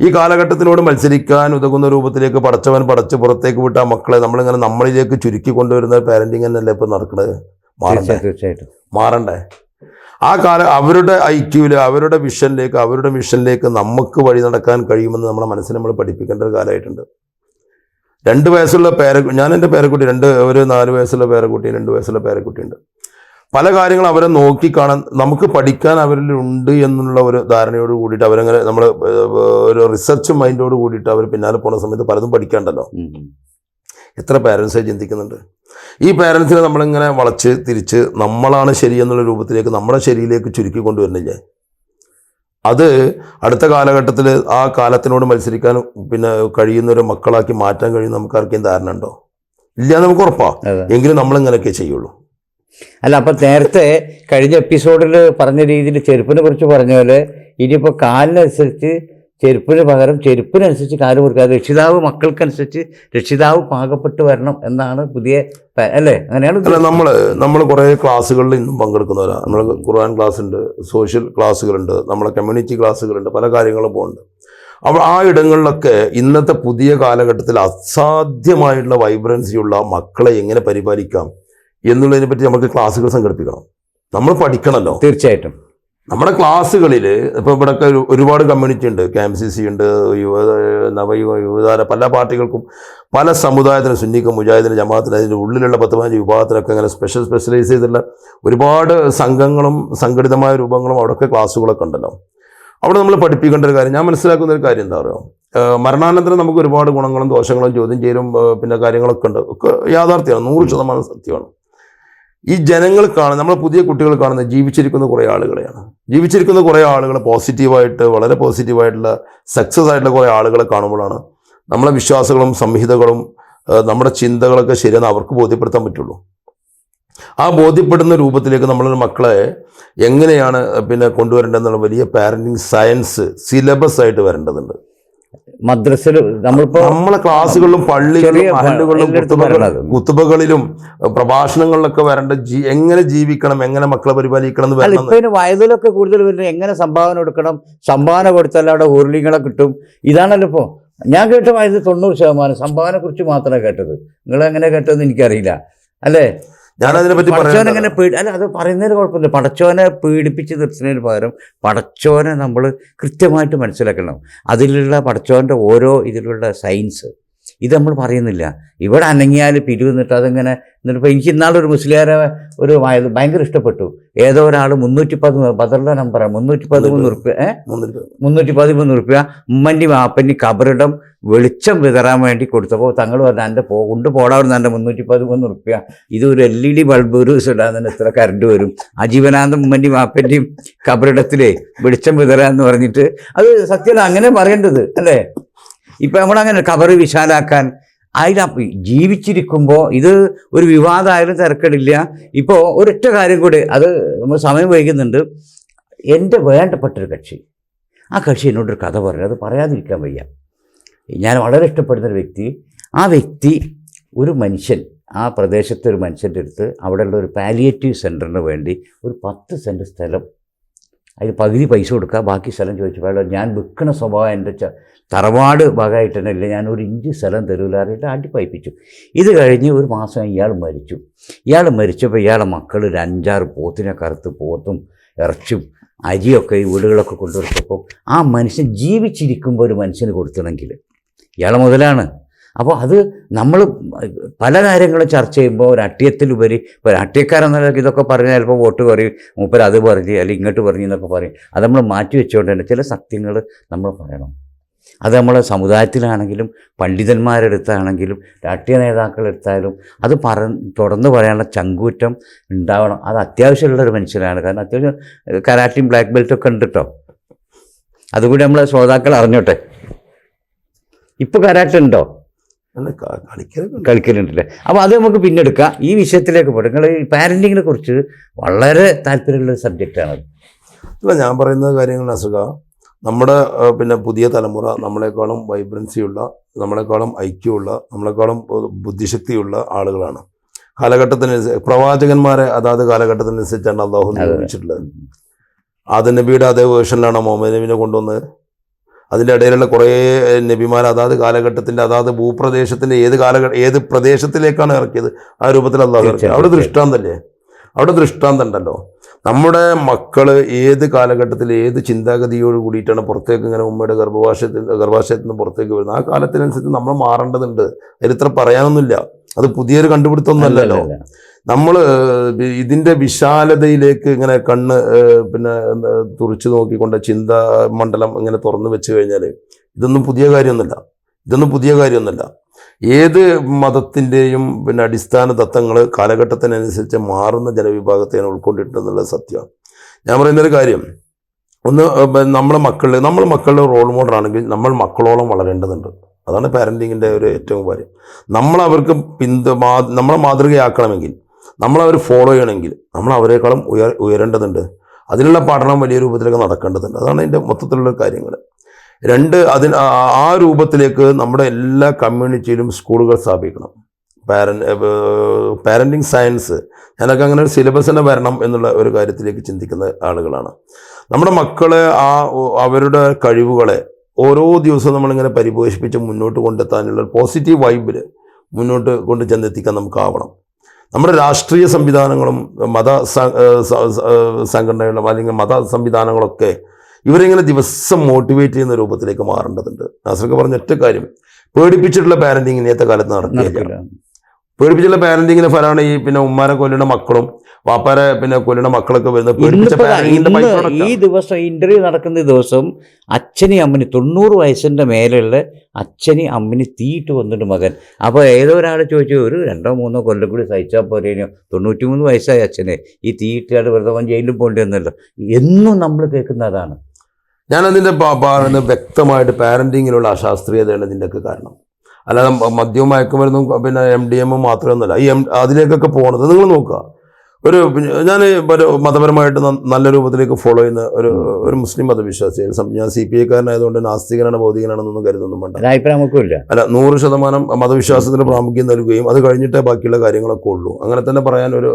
ഈ കാലഘട്ടത്തിനോട് മത്സരിക്കാൻ ഉതകുന്ന രൂപത്തിലേക്ക് പടച്ചവൻ പടച്ച് പുറത്തേക്ക് വിട്ട ആ മക്കളെ നമ്മളിങ്ങനെ നമ്മളിലേക്ക് ചുരുക്കി കൊണ്ടുവരുന്ന പാരന്റിങ് തന്നെയല്ലേ ഇപ്പം നടക്കുന്നത്. മാറണ്ടേ? ആ അവരുടെ ഐക്യൂല്, അവരുടെ മിഷനിലേക്ക് നമുക്ക് വഴി നടക്കാൻ കഴിയുമെന്ന് നമ്മുടെ മനസ്സിനെ നമ്മൾ പഠിപ്പിക്കേണ്ട ഒരു കാലമായിട്ടുണ്ട്. 2 വയസ്സുള്ള ഞാൻ എൻ്റെ പേരക്കുട്ടി ഒരു 4 വയസ്സുള്ള പേരക്കുട്ടി, 2 വയസ്സുള്ള പേരക്കുട്ടിയുണ്ട്. പല കാര്യങ്ങൾ അവരെ നോക്കിക്കാണാൻ നമുക്ക് പഠിക്കാൻ അവരിലുണ്ട് എന്നുള്ള ഒരു ധാരണയോട് കൂടിയിട്ട് അവരങ്ങനെ നമ്മൾ ഒരു റിസർച്ച് മൈൻഡോട് കൂടിയിട്ട് അവർ പിന്നാലെ പോകുന്ന സമയത്ത് പലതും പഠിക്കാണ്ടല്ലോ. എത്ര പാരൻസ് ചിന്തിക്കുന്നുണ്ട്? ഈ പാരൻസിനെ നമ്മളിങ്ങനെ വളച്ച് തിരിച്ച് നമ്മളാണ് ശരി എന്നുള്ള രൂപത്തിലേക്ക് നമ്മുടെ ശരിയിലേക്ക് ചുരുക്കി കൊണ്ടുവരുന്നില്ലേ? അത് അടുത്ത കാലഘട്ടത്തിൽ ആ കാലത്തിനോട് മത്സരിക്കാൻ പിന്നെ കഴിയുന്നൊരു മക്കളാക്കി മാറ്റാൻ കഴിയും നമുക്ക് ആർക്കും ധാരണ ഉണ്ടോ? ഇല്ല, നമുക്ക് ഉറപ്പാ. എങ്കിലും നമ്മളിങ്ങനെയൊക്കെ ചെയ്യുള്ളൂ. അല്ല, അപ്പം നേരത്തെ കഴിഞ്ഞ എപ്പിസോഡിൽ പറഞ്ഞ രീതിയിൽ ചെരുപ്പിനെ കുറിച്ച് പറഞ്ഞ പോലെ ഇനിയിപ്പോൾ കാലിനനുസരിച്ച് ചെരുപ്പിന് പകരം ചെരുപ്പിനനുസരിച്ച് കാല് കൊടുക്കാതെ മക്കൾക്കനുസരിച്ച് രക്ഷിതാവ് പാകപ്പെട്ട് വരണം എന്നാണ് പുതിയ അല്ലേ? അങ്ങനെയാണ്. അല്ല, നമ്മൾ കുറേ ക്ലാസ്സുകളിൽ ഇന്നും പങ്കെടുക്കുന്നവരാണ്. നമ്മൾ ഖുർആൻ ക്ലാസ് ഉണ്ട്, സോഷ്യൽ ക്ലാസ്സുകളുണ്ട്, നമ്മളെ കമ്മ്യൂണിറ്റി ക്ലാസ്സുകളുണ്ട്, പല കാര്യങ്ങളും പോകുന്നുണ്ട്. അപ്പോൾ ആ ഇടങ്ങളിലൊക്കെ ഇന്നത്തെ പുതിയ കാലഘട്ടത്തിൽ അസാധ്യമായിട്ടുള്ള വൈബ്രൻസിയുള്ള മക്കളെ എങ്ങനെ പരിപാലിക്കാം എന്നുള്ളതിനെ പറ്റി നമുക്ക് ക്ലാസ്സുകൾ സംഘടിപ്പിക്കണം. നമ്മൾ പഠിക്കണമല്ലോ. തീർച്ചയായിട്ടും. നമ്മുടെ ക്ലാസ്സുകളിൽ ഇപ്പോൾ ഇവിടെയൊക്കെ ഒരുപാട് കമ്മ്യൂണിറ്റി ഉണ്ട്. KMCC ഉണ്ട്, യുവതാര, പല പാർട്ടികൾക്കും പല സമുദായത്തിനും, സുന്നിക്കും മുജാഹിദിനും ജമാഅത്തിനും അതിൻ്റെ ഉള്ളിലുള്ള 10-15 വിഭാഗത്തിനൊക്കെ അങ്ങനെ സ്പെഷ്യലൈസ് ചെയ്തിട്ടുള്ള ഒരുപാട് സംഘങ്ങളും സംഘടിതമായ രൂപങ്ങളും അവിടെയൊക്കെ ക്ലാസ്സുകളൊക്കെ ഉണ്ടല്ലോ. അവിടെ നമ്മൾ പഠിപ്പിക്കേണ്ട ഒരു കാര്യം, ഞാൻ മനസ്സിലാക്കുന്ന ഒരു കാര്യം എന്താ പറയുക, മരണാനന്തരം നമുക്ക് ഒരുപാട് ഗുണങ്ങളും ദോഷങ്ങളും ചോദ്യം ചെയ്യലും പിന്നെ കാര്യങ്ങളൊക്കെ ഉണ്ട്. ഒക്കെ യാഥാർത്ഥ്യമാണ്, 100% സത്യമാണ്. ഈ ജനങ്ങൾ നമ്മൾ പുതിയ കുട്ടികൾ കാണുന്ന ജീവിച്ചിരിക്കുന്ന കുറേ ആളുകളെയാണ്. ജീവിച്ചിരിക്കുന്ന കുറേ ആളുകൾ പോസിറ്റീവായിട്ട്, വളരെ പോസിറ്റീവായിട്ടുള്ള സക്സസ് ആയിട്ടുള്ള കുറേ ആളുകളെ കാണുമ്പോഴാണ് നമ്മളെ വിശ്വാസങ്ങളും സംഹിതകളും നമ്മുടെ ചിന്തകളൊക്കെ ശരിയെന്ന് അവർക്ക് ബോധ്യപ്പെടുത്താൻ പറ്റുള്ളൂ. ആ ബോധ്യപ്പെടുന്ന രൂപത്തിലേക്ക് നമ്മളൊരു മക്കളെ എങ്ങനെയാണ് പിന്നെ കൊണ്ടുവരേണ്ടതെന്നുള്ള വലിയ പാരന്റിങ് സയൻസ് സിലബസ് ആയിട്ട് വരേണ്ടതുണ്ട്. മദ്രസയിൽ നമ്മളെ ക്ലാസ്സുകളിലും പള്ളികളിലും മഹല്ലുകളിലും കുത്തുബകളിലും പ്രഭാഷണങ്ങളിലൊക്കെ വരേണ്ട എങ്ങനെ ജീവിക്കണം, എങ്ങനെ മക്കളെ പരിപാലിക്കണം എന്ന് വരണം. ഇപ്പൊ വയതിലൊക്കെ കൂടുതൽ വരുന്നത് എങ്ങനെ സംഭാവന കൊടുക്കണം, സംഭാവന കൊടുത്താൽ അവിടെ ഊർലിങ്ങളെ കിട്ടും. ഇതാണല്ലോ ഇപ്പോൾ ഞാൻ കേട്ട വയതിൽ 90% സംഭാവന കുറിച്ച് മാത്രമേ കേട്ടത്. നിങ്ങൾ എങ്ങനെ കേട്ടതെന്ന് എനിക്കറിയില്ല. അല്ലേ? ഞാനതിനെ പറ്റി പടച്ചോനെങ്ങനെ അല്ല, അത് പറയുന്നതിന് കുഴപ്പമില്ല. പടച്ചോനെ പീഡിപ്പിച്ച് തീർച്ചതിന് പകരം പടച്ചോനെ നമ്മൾ കൃത്യമായിട്ട് മനസ്സിലാക്കണം. അതിലുള്ള പടച്ചോൻ്റെ ഓരോ ഇതിലുള്ള സയൻസ് ഇത് നമ്മൾ പറയുന്നില്ല. ഇവിടെ അനങ്ങിയാൽ പിരിവെന്നിട്ട് അതിങ്ങനെ എന്നിട്ടിപ്പോൾ എനിക്ക് ഇന്നാളൊരു മുസ്ലിയാരെ ഒരു ഭയങ്കര ഇഷ്ടപ്പെട്ടു. ഏതോ ഒരാൾ 313 ബദറിൻ്റെ നമ്പറാണ് 313 റുപ്യ 313 റുപ്യ ഉമ്മൻ്റെ വാപ്പൻ്റെ കബറിടം വെളിച്ചം വിതറാൻ വേണ്ടി കൊടുത്തപ്പോൾ തങ്ങൾ പറഞ്ഞു എൻ്റെ കൊണ്ടുപോടാവുന്ന എൻ്റെ 313 റുപ്യ ഇത് ഒരു LED ബൾബ് ഒരു ദിവസം ഇടാൻ തന്നെ എത്ര കറണ്ട് വരും, ആജീവനാന്തം ഉമ്മൻ്റെയും വാപ്പൻ്റെയും കബറിടത്തിലെ വെളിച്ചം വിതറാന്ന് പറഞ്ഞിട്ട്. അത് സത്യം അങ്ങനെ പറയേണ്ടത് അല്ലേ? ഇപ്പം നമ്മളങ്ങനെ കബറ് വിശാലാക്കാൻ അതിൽ ജീവിച്ചിരിക്കുമ്പോൾ ഇത് ഒരു വിവാദമായാലും തിരക്കടില്ല. ഇപ്പോൾ ഒരൊറ്റ കാര്യം കൂടി, അത് നമ്മൾ സമയം വൈകുന്നുണ്ട്. എൻ്റെ വേണ്ടപ്പെട്ടൊരു കക്ഷി, ആ കക്ഷി എന്നോടൊരു കഥ പറഞ്ഞു, അത് പറയാതിരിക്കാൻ വയ്യ. ഞാൻ വളരെ ഇഷ്ടപ്പെടുന്നൊരു വ്യക്തി, ആ വ്യക്തി ഒരു മനുഷ്യൻ, ആ പ്രദേശത്തെ ഒരു മനുഷ്യൻ്റെ അടുത്ത് അവിടെയുള്ള ഒരു പാലിയേറ്റീവ് സെൻറ്ററിന് വേണ്ടി ഒരു 10 സെൻറ്റ് സ്ഥലം, അതിൽ പകുതി പൈസ കൊടുക്കുക, ബാക്കി സ്ഥലം ചോദിച്ചു. ഞാൻ വിൽക്കുന്ന സ്വഭാവം എൻ്റെ തറവാട് ഭാഗമായിട്ട് തന്നെ ഇല്ല, ഞാൻ 1 ഇഞ്ച് സ്ഥലം തരൂല അറിയിട്ട് അടിപ്പയപ്പിച്ചു. ഇത് കഴിഞ്ഞ് ഒരു മാസം ഇയാൾ മരിച്ചു. ഇയാൾ മരിച്ചപ്പോൾ ഇയാളെ മക്കൾ ഒരു 5-6 പോത്തിനെ കറുത്ത് പോത്തും ഇറച്ചും അരിയൊക്കെ ഈ വീടുകളൊക്കെ കൊണ്ടുവരുത്തപ്പോൾ ആ മനുഷ്യൻ ജീവിച്ചിരിക്കുമ്പോൾ ഒരു മനുഷ്യന് കൊടുത്തണമെങ്കിൽ ഇയാളെ മുതലാണ്. അപ്പോൾ അത് നമ്മൾ പല കാര്യങ്ങളും ചർച്ച ചെയ്യുമ്പോൾ ഒരു അട്ടിയത്തിലുപരി ഇപ്പോൾ രാഷ്ട്രീയക്കാരെന്ന ഇതൊക്കെ പറഞ്ഞാൽ ചിലപ്പോൾ വോട്ട് പറയും, മൂപ്പർ അത് പറഞ്ഞ് അല്ലെങ്കിൽ ഇങ്ങോട്ട് പറഞ്ഞു എന്നൊക്കെ പറയും. അത് നമ്മൾ മാറ്റി വെച്ചുകൊണ്ട് തന്നെ ചില സത്യങ്ങൾ നമ്മൾ പറയണം. അത് നമ്മളെ സമുദായത്തിലാണെങ്കിലും പണ്ഡിതന്മാരെടുത്താണെങ്കിലും രാഷ്ട്രീയ നേതാക്കളെടുത്താലും അത് തുടർന്ന് പറയാനുള്ള ചങ്കൂറ്റം ഉണ്ടാവണം. അത് അത്യാവശ്യമുള്ളൊരു മനുഷ്യനാണ്. കാരണം അത്യാവശ്യം കരാട്ടിയും ബ്ലാക്ക് ബെൽറ്റൊക്കെ ഉണ്ട് കേട്ടോ. അതുകൂടി നമ്മളെ ശ്രോതാക്കൾ അറിഞ്ഞോട്ടെ. ഇപ്പോൾ കരാട്ട ഉണ്ടോ? കളിക്കലുണ്ടല്ലേ? അപ്പോൾ അത് നമുക്ക് പിന്നെ എടുക്കാം. ഈ വിഷയത്തിലേക്ക് പോട്ടെ. നിങ്ങൾ ഈ പാരൻറ്റിങ്ങിനെ കുറിച്ച് വളരെ താല്പര്യമുള്ള സബ്ജക്റ്റാണത്. അല്ല, ഞാൻ പറയുന്ന കാര്യങ്ങൾ അസുഖ നമ്മുടെ പിന്നെ പുതിയ തലമുറ നമ്മളെക്കാളും വൈബ്രൻസിയുള്ള, നമ്മളെക്കാളും ഐക്യമുള്ള, നമ്മളെക്കാളും ബുദ്ധിശക്തിയുള്ള ആളുകളാണ്. കാലഘട്ടത്തിനനുസരിച്ച് പ്രവാചകന്മാരെ അതാത് കാലഘട്ടത്തിനനുസരിച്ചാണ് അള്ളാഹു നിയോഗിച്ചിട്ടുള്ളത്. ആദം നബിയുടെ അതേ വേർഷനിലാണ് മുഹമ്മദ് നബിനെ കൊണ്ടുവന്നത്. അതിൻ്റെ ഇടയിലുള്ള കുറേ നബിമാർ അതാത് കാലഘട്ടത്തിൻ്റെ അതാത് ഭൂപ്രദേശത്തിൻ്റെ ഏത് പ്രദേശത്തിലേക്കാണ് ഇറക്കിയത് ആ രൂപത്തിൽ അള്ളാഹു ഇറക്കിയത്. അവിടെ ദൃഷ്ടാന്തല്ലേ? അവിടെ ദൃഷ്ടാന്തം ഉണ്ടല്ലോ. നമ്മുടെ മക്കൾ ഏത് കാലഘട്ടത്തിൽ ഏത് ചിന്താഗതിയോട് കൂടിയിട്ടാണ് പുറത്തേക്ക് ഇങ്ങനെ ഉമ്മയുടെ ഗർഭാശയത്തിൽ നിന്ന് പുറത്തേക്ക് വരുന്നത്, ആ കാലത്തിനനുസരിച്ച് നമ്മൾ മാറേണ്ടതുണ്ട്. അതിൽ ഇത്ര പറയാനൊന്നുമില്ല. അത് പുതിയൊരു കണ്ടുപിടുത്തമൊന്നുമല്ലല്ലോ. നമ്മൾ ഇതിൻ്റെ വിശാലതയിലേക്ക് ഇങ്ങനെ കണ്ണ് പിന്നെ തുറച്ചു നോക്കിക്കൊണ്ട് ചിന്താ മണ്ഡലം ഇങ്ങനെ തുറന്നു വെച്ച് കഴിഞ്ഞാൽ ഇതൊന്നും പുതിയ കാര്യമൊന്നുമല്ല. ഏത് മതത്തിൻ്റെയും പിന്നെ അടിസ്ഥാന തത്വങ്ങൾ കാലഘട്ടത്തിനനുസരിച്ച് മാറുന്ന ജനവിഭാഗത്തെയാണ് ഉൾക്കൊണ്ടിട്ടുണ്ടെന്നുള്ള സത്യമാണ്. ഞാൻ പറയുന്നൊരു കാര്യം, ഒന്ന് നമ്മൾ മക്കളുടെ റോൾ മോഡലാണെങ്കിൽ നമ്മൾ മക്കളോളം വളരേണ്ടതുണ്ട്. അതാണ് പാരൻറ്റിങ്ങിൻ്റെ ഒരു ഏറ്റവും കാര്യം. നമ്മളവർക്ക് നമ്മളെ മാതൃകയാക്കണമെങ്കിൽ, നമ്മളവർ ഫോളോ ചെയ്യണമെങ്കിൽ നമ്മൾ അവരെക്കാളും ഉയരേണ്ടതുണ്ട്. അതിനുള്ള പഠനം വലിയ രൂപത്തിലൊക്കെ നടക്കേണ്ടതുണ്ട്. അതാണ് അതിൻ്റെ മൊത്തത്തിലുള്ള കാര്യങ്ങൾ. 2, ആ രൂപത്തിലേക്ക് നമ്മുടെ എല്ലാ കമ്മ്യൂണിറ്റിയിലും സ്കൂളുകൾ സ്ഥാപിക്കണം. പാരൻറ്റിങ് സയൻസ്, ഞാനൊക്കെ അങ്ങനെ ഒരു സിലബസ് തന്നെ വരണം എന്നുള്ള ഒരു കാര്യത്തിലേക്ക് ചിന്തിക്കുന്ന ആളുകളാണ്. നമ്മുടെ മക്കളെ അവരുടെ കഴിവുകളെ ഓരോ ദിവസവും നമ്മളിങ്ങനെ പരിപോഷിപ്പിച്ച് മുന്നോട്ട് കൊണ്ടെത്താനുള്ള പോസിറ്റീവ് വൈബിൽ മുന്നോട്ട് കൊണ്ട് ചെന്നെത്തിക്കാൻ നമുക്കാവണം. നമ്മുടെ രാഷ്ട്രീയ സംവിധാനങ്ങളും മത സംഘടനകളും അല്ലെങ്കിൽ മത സംവിധാനങ്ങളൊക്കെ ഇവരിങ്ങനെ ദിവസം മോട്ടിവേറ്റ് ചെയ്യുന്ന രൂപത്തിലേക്ക് മാറേണ്ടതുണ്ട്. നാസർക്ക് പറഞ്ഞ ഒറ്റ കാര്യം, പേടിപ്പിച്ചിട്ടുള്ള പാരൻറ്റിങ് ഇന്നത്തെ കാലത്ത് നടക്കില്ല. പേടിപ്പിച്ചുള്ള പാരൻറ്റിങ്ങിന് ഫലമാണ് ഈ പിന്നെ ഉമ്മാരെ കൊല്ലുന്ന മക്കളും വാപ്പാരെ പിന്നെ കൊല്ലുന്ന മക്കളൊക്കെ വരുന്നത്. ഈ ദിവസം ഇന്റർവ്യൂ നടക്കുന്ന ദിവസം അച്ഛനും അമ്മന് 90 വയസ്സിൻ്റെ മേലെയുള്ള അച്ഛനും അമ്മന് തീയിട്ട് വന്നിട്ട് മകൻ. അപ്പോൾ ഏതോ ഒരാൾ ചോദിച്ചു, ഒരു 2-3 കൊല്ലം കൂടി സഹിച്ചാൽ പോരേനോ, 93 വയസ്സായ അച്ഛനെ ഈ തീയിട്ടാൽ വെറുതെ ജയിലിൽ പോകേണ്ടി വന്നല്ലോ. എന്നും നമ്മൾ കേൾക്കുന്നതാണ്. ഞാനതിൻ്റെ പറയുന്നത് വ്യക്തമായിട്ട് പാരൻറ്റിങ്ങിലുള്ള അശാസ്ത്രീയതയാണ് ഇതിൻ്റെയൊക്കെ കാരണം. അല്ലാതെ മദ്യവും മയക്കുമരുന്നും പിന്നെ MDMA മാത്രമൊന്നുമല്ല. അതിലേക്കൊക്കെ പോകുന്നത് നിങ്ങൾ നോക്കുക. ഞാൻ മതപരമായിട്ട് നല്ല രൂപത്തിലേക്ക് ഫോളോ ചെയ്യുന്ന ഒരു മുസ്ലിം മതവിശ്വാസിയാണ്. ഞാൻ CPI കാരനായതുകൊണ്ട് നാസ്തികനാണ് ഭൗതികനാണെന്നൊന്നും കരുതൊന്നും വേണ്ട. അല്ല, 100% മതവിശ്വാസത്തിന് പ്രാമുഖ്യം നൽകുകയും അത് കഴിഞ്ഞിട്ടേ ബാക്കിയുള്ള കാര്യങ്ങളൊക്കെ ഉള്ളൂ. അങ്ങനെ തന്നെ പറയാൻ ഒരു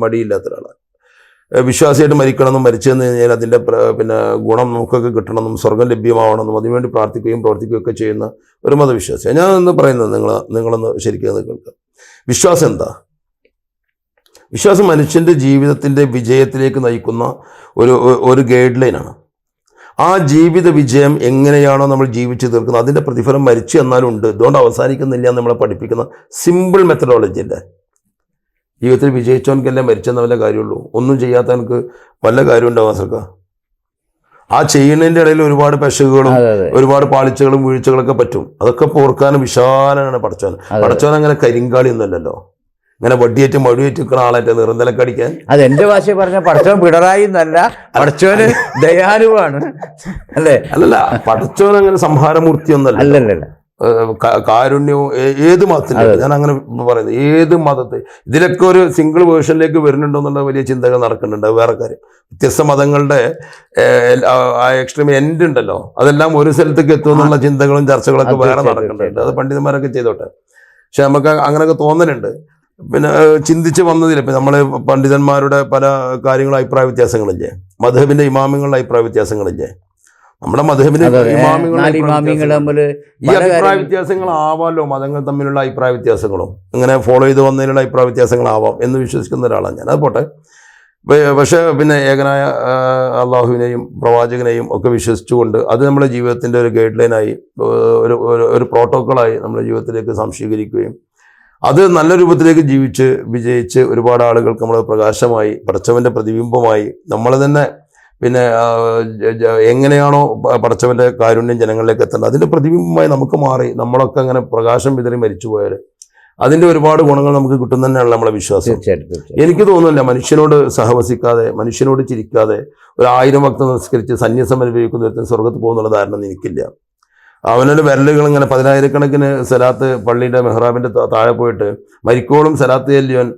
മടിയില്ലാത്ത ഒരാളാണ്. വിശ്വാസിയായിട്ട് മരിക്കണമെന്നും മരിച്ചു എന്ന് കഴിഞ്ഞാൽ അതിൻ്റെ ഗുണം നമുക്കൊക്കെ കിട്ടണമെന്നും സ്വർഗം ലഭ്യമാവണമെന്നും അതിനുവേണ്ടി പ്രാർത്ഥിക്കുകയും പ്രവർത്തിക്കുകയൊക്കെ ചെയ്യുന്ന ഒരു മതവിശ്വാസിയാണ്. ഞാൻ എന്ന് പറയുന്നത് നിങ്ങളൊന്ന് ശരിക്കും കേൾക്കുക. വിശ്വാസം എന്താ? വിശ്വാസം മനുഷ്യൻ്റെ ജീവിതത്തിൻ്റെ വിജയത്തിലേക്ക് നയിക്കുന്ന ഒരു ഗൈഡ് ലൈനാണ്. ആ ജീവിത വിജയം എങ്ങനെയാണോ നമ്മൾ ജീവിച്ചു തീർക്കുന്നത് അതിൻ്റെ പ്രതിഫലം മരിച്ചു എന്നാലും ഉണ്ട്. ഇതുകൊണ്ട് അവസാനിക്കുന്നില്ല എന്ന് നമ്മളെ പഠിപ്പിക്കുന്ന സിമ്പിൾ മെത്തഡോളജി അല്ലേ. ജീവിതത്തിൽ വിജയിച്ചവനക്കല്ലേ മരിച്ചെന്ന വല്ല കാര്യമുള്ളൂ. ഒന്നും ചെയ്യാത്തവനക്ക് വല്ല കാര്യം ഉണ്ടാവാൻ സർക്കാർ. ആ ചെയ്യുന്നതിൻ്റെ ഇടയിൽ ഒരുപാട് പെശകുകളും ഒരുപാട് പാളിച്ചകളും വീഴ്ചകളൊക്കെ പറ്റും. അതൊക്കെ പോർക്കാനും വിശാലനാണ് പടച്ചോൻ. പടച്ചോൻ അങ്ങനെ കരിങ്കാളി ഒന്നുമല്ലല്ലോ, ഇങ്ങനെ വടിയേറ്റ് മടിയേറ്റ് നിൽക്കുന്ന ആളായിട്ട് നിറന്തലൊക്കെ അടിക്കാൻ. അത് എന്റെ ഭാഷ പറഞ്ഞ പടച്ചോൻ പിണറായി എന്നല്ല, പടച്ചോന് ദയാലുവാണ് അല്ലേ? അല്ലല്ല, പടച്ചോൻ അങ്ങനെ സംഹാരമൂർത്തി ഒന്നല്ല. അല്ലല്ല, കാരുണ്യവും ഏത് മതത്തിൻ്റെ, ഞാൻ അങ്ങനെ പറയുന്നത് ഏത് മതത്തെ ഇതിലൊക്കെ ഒരു സിംഗിൾ വേർഷനിലേക്ക് വരുന്നുണ്ടോ എന്നുള്ള വലിയ ചിന്തകൾ നടക്കുന്നുണ്ട്. വേറെ കാര്യം, വ്യത്യസ്ത മതങ്ങളുടെ എക്സ്ട്രീം എൻഡ് ഉണ്ടല്ലോ, അതെല്ലാം ഒരു സ്ഥലത്തേക്ക് എത്തുമെന്നുള്ള ചിന്തകളും ചർച്ചകളൊക്കെ വേറെ നടക്കുന്നുണ്ട്. അത് പണ്ഡിതന്മാരൊക്കെ ചെയ്തോട്ടെ. പക്ഷെ നമുക്ക് അങ്ങനെയൊക്കെ തോന്നലുണ്ട്. ചിന്തിച്ച് വന്നതിൽ ഇപ്പം നമ്മൾ പണ്ഡിതന്മാരുടെ പല കാര്യങ്ങളും അഭിപ്രായ വ്യത്യാസങ്ങളില്ലേ, മദ്ഹബിന്റെ ഇമാമിങ്ങളുടെ അഭിപ്രായ വ്യത്യാസങ്ങളില്ലേ, നമ്മുടെ മദ്ഹബിന്റെ ഇമാമിങ്ങളുടെ ഈ അഭിപ്രായ വ്യത്യാസങ്ങളാവാമല്ലോ മതങ്ങൾ തമ്മിലുള്ള അഭിപ്രായ വ്യത്യാസങ്ങളും ഇങ്ങനെ ഫോളോ ചെയ്ത് വന്നതിനുള്ള അഭിപ്രായ വ്യത്യാസങ്ങളാവാം എന്ന് വിശ്വസിക്കുന്ന ഒരാളാണ് ഞാൻ. അത് പോട്ടെ. പക്ഷേ ഏകനായ അള്ളാഹുവിനെയും പ്രവാചകനെയും ഒക്കെ വിശ്വസിച്ചുകൊണ്ട് അത് നമ്മുടെ ജീവിതത്തിൻ്റെ ഒരു ഗൈഡ് ലൈനായി ഒരു പ്രോട്ടോക്കോളായി നമ്മുടെ ജീവിതത്തിലേക്ക് സംശീകരിക്കുകയും അത് നല്ല രൂപത്തിലേക്ക് ജീവിച്ച് വിജയിച്ച് ഒരുപാട് ആളുകൾക്ക് നമ്മൾ പ്രകാശമായി പടച്ചവൻ്റെ പ്രതിബിംബമായി നമ്മൾ തന്നെ എങ്ങനെയാണോ പടച്ചവൻ്റെ കാരുണ്യം ജനങ്ങളിലേക്ക് എത്തേണ്ടത് അതിൻ്റെ പ്രതിബിംബമായി നമുക്ക് മാറി നമ്മളൊക്കെ അങ്ങനെ പ്രകാശം വിതറി മരിച്ചുപോയാൽ അതിൻ്റെ ഒരുപാട് ഗുണങ്ങൾ നമുക്ക് കിട്ടും തന്നെയാണ് നമ്മളെ വിശ്വാസം. എനിക്ക് തോന്നുന്നില്ല മനുഷ്യനോട് സഹവസിക്കാതെ മനുഷ്യനോട് ചിരിക്കാതെ 1000 വക്ത് നിസ്കരിച്ച് സന്യാസം അനുഭവിക്കുന്ന ഒരുത്തൻ സ്വർഗത്ത് പോകുന്നുള്ള ധാരണ എനിക്കില്ല. അവനൊരു വിരലുകൾ ഇങ്ങനെ 10,000-കണക്കിന് സലാത്ത് പള്ളിയുടെ മെഹ്റാബിൻ്റെ താഴെ പോയിട്ട് മരിക്കോളും സലാത്ത് ചെല്ലിയവൻ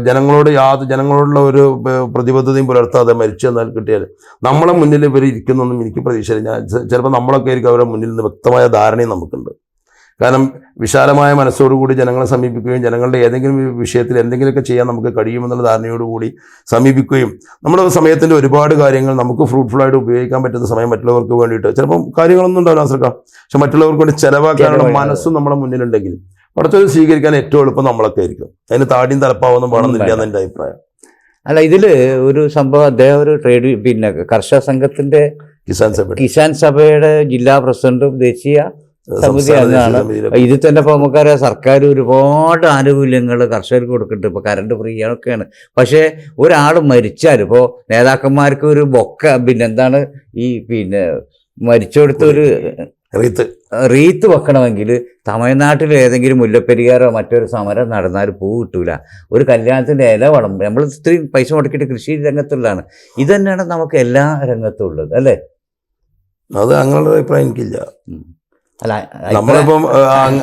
ജനങ്ങളോടുള്ള ഒരു പ്രതിബദ്ധതയും പുലർത്താതെ മരിച്ചു എന്നാൽ കിട്ടിയാൽ നമ്മളെ മുന്നിൽ ഇവർ ഇരിക്കുന്നൊന്നും എനിക്ക് പ്രതീക്ഷയില്ല. ചിലപ്പോൾ നമ്മളൊക്കെ ആയിരിക്കും അവരുടെ മുന്നിൽ നിന്ന് വ്യക്തമായ ധാരണയും നമുക്കുണ്ട്. കാരണം വിശാലമായ മനസ്സോടുകൂടി ജനങ്ങളെ സമീപിക്കുകയും ജനങ്ങളുടെ ഏതെങ്കിലും വിഷയത്തിൽ എന്തെങ്കിലുമൊക്കെ ചെയ്യാൻ നമുക്ക് കഴിയുമെന്നുള്ള ധാരണയോടുകൂടി സമീപിക്കുകയും നമ്മുടെ സമയത്തിൻ്റെ ഒരുപാട് കാര്യങ്ങൾ നമുക്ക് ഫ്രൂട്ട്ഫുള്ളായിട്ട് ഉപയോഗിക്കാൻ പറ്റുന്ന സമയം മറ്റുള്ളവർക്ക് വേണ്ടിയിട്ട് ചിലപ്പം കാര്യങ്ങളൊന്നും ഉണ്ടാവില്ല ആശ്രക്കാം, പക്ഷെ മറ്റുള്ളവർക്ക് വേണ്ടി ചിലവാക്കാനുള്ള മനസ്സും നമ്മുടെ മുന്നിലുണ്ടെങ്കിൽ പടച്ചോനെ സ്വീകരിക്കാൻ ഏറ്റവും എളുപ്പം നമ്മളൊക്കെ ആയിരിക്കും. അതിന് താടിയും തലപ്പാവൊന്നും വേണമെന്നില്ല എന്ന് എൻ്റെ അഭിപ്രായം. അല്ല, ഇതിൽ ഒരു സംഭവം, അദ്ദേഹം ഒരു കർഷക സംഘത്തിന്റെ കിസാൻ സഭയുടെ ജില്ലാ പ്രസിഡന്റും ദേശീയ സമിതി അംഗമാണ്. ഇതിൽ തന്നെ ഇപ്പോൾ നമുക്കറിയാം സർക്കാർ ഒരുപാട് ആനുകൂല്യങ്ങൾ കർഷകർക്ക് കൊടുക്കുന്നുണ്ട്. ഇപ്പോൾ കറണ്ട് ഫ്രീ ആണൊക്കെയാണ്. പക്ഷേ ഒരാൾ മരിച്ചാൽ ഇപ്പോൾ നേതാക്കന്മാർക്ക് ഒരു ബൊക്ക എന്താണ് ഈ മരിച്ചെടുത്തൊരു റീത്ത് വെക്കണമെങ്കിൽ തമിഴ്നാട്ടിൽ ഏതെങ്കിലും മുല്ലപ്പെരിയാറോ മറ്റൊരു സമരം നടന്നാൽ പൂ കിട്ടൂല. ഒരു കല്യാണത്തിൻ്റെ ഇല വേണം. നമ്മൾ ഇത്രയും പൈസ മുടക്കിയിട്ട് കൃഷി രംഗത്തുള്ളതാണ്. ഇത് തന്നെയാണ് നമുക്ക് എല്ലാ രംഗത്തും ഉള്ളത് അല്ലേ? അത് അങ്ങനെയുള്ള അഭിപ്രായം എനിക്കില്ല. അല്ല, നമ്മളിപ്പം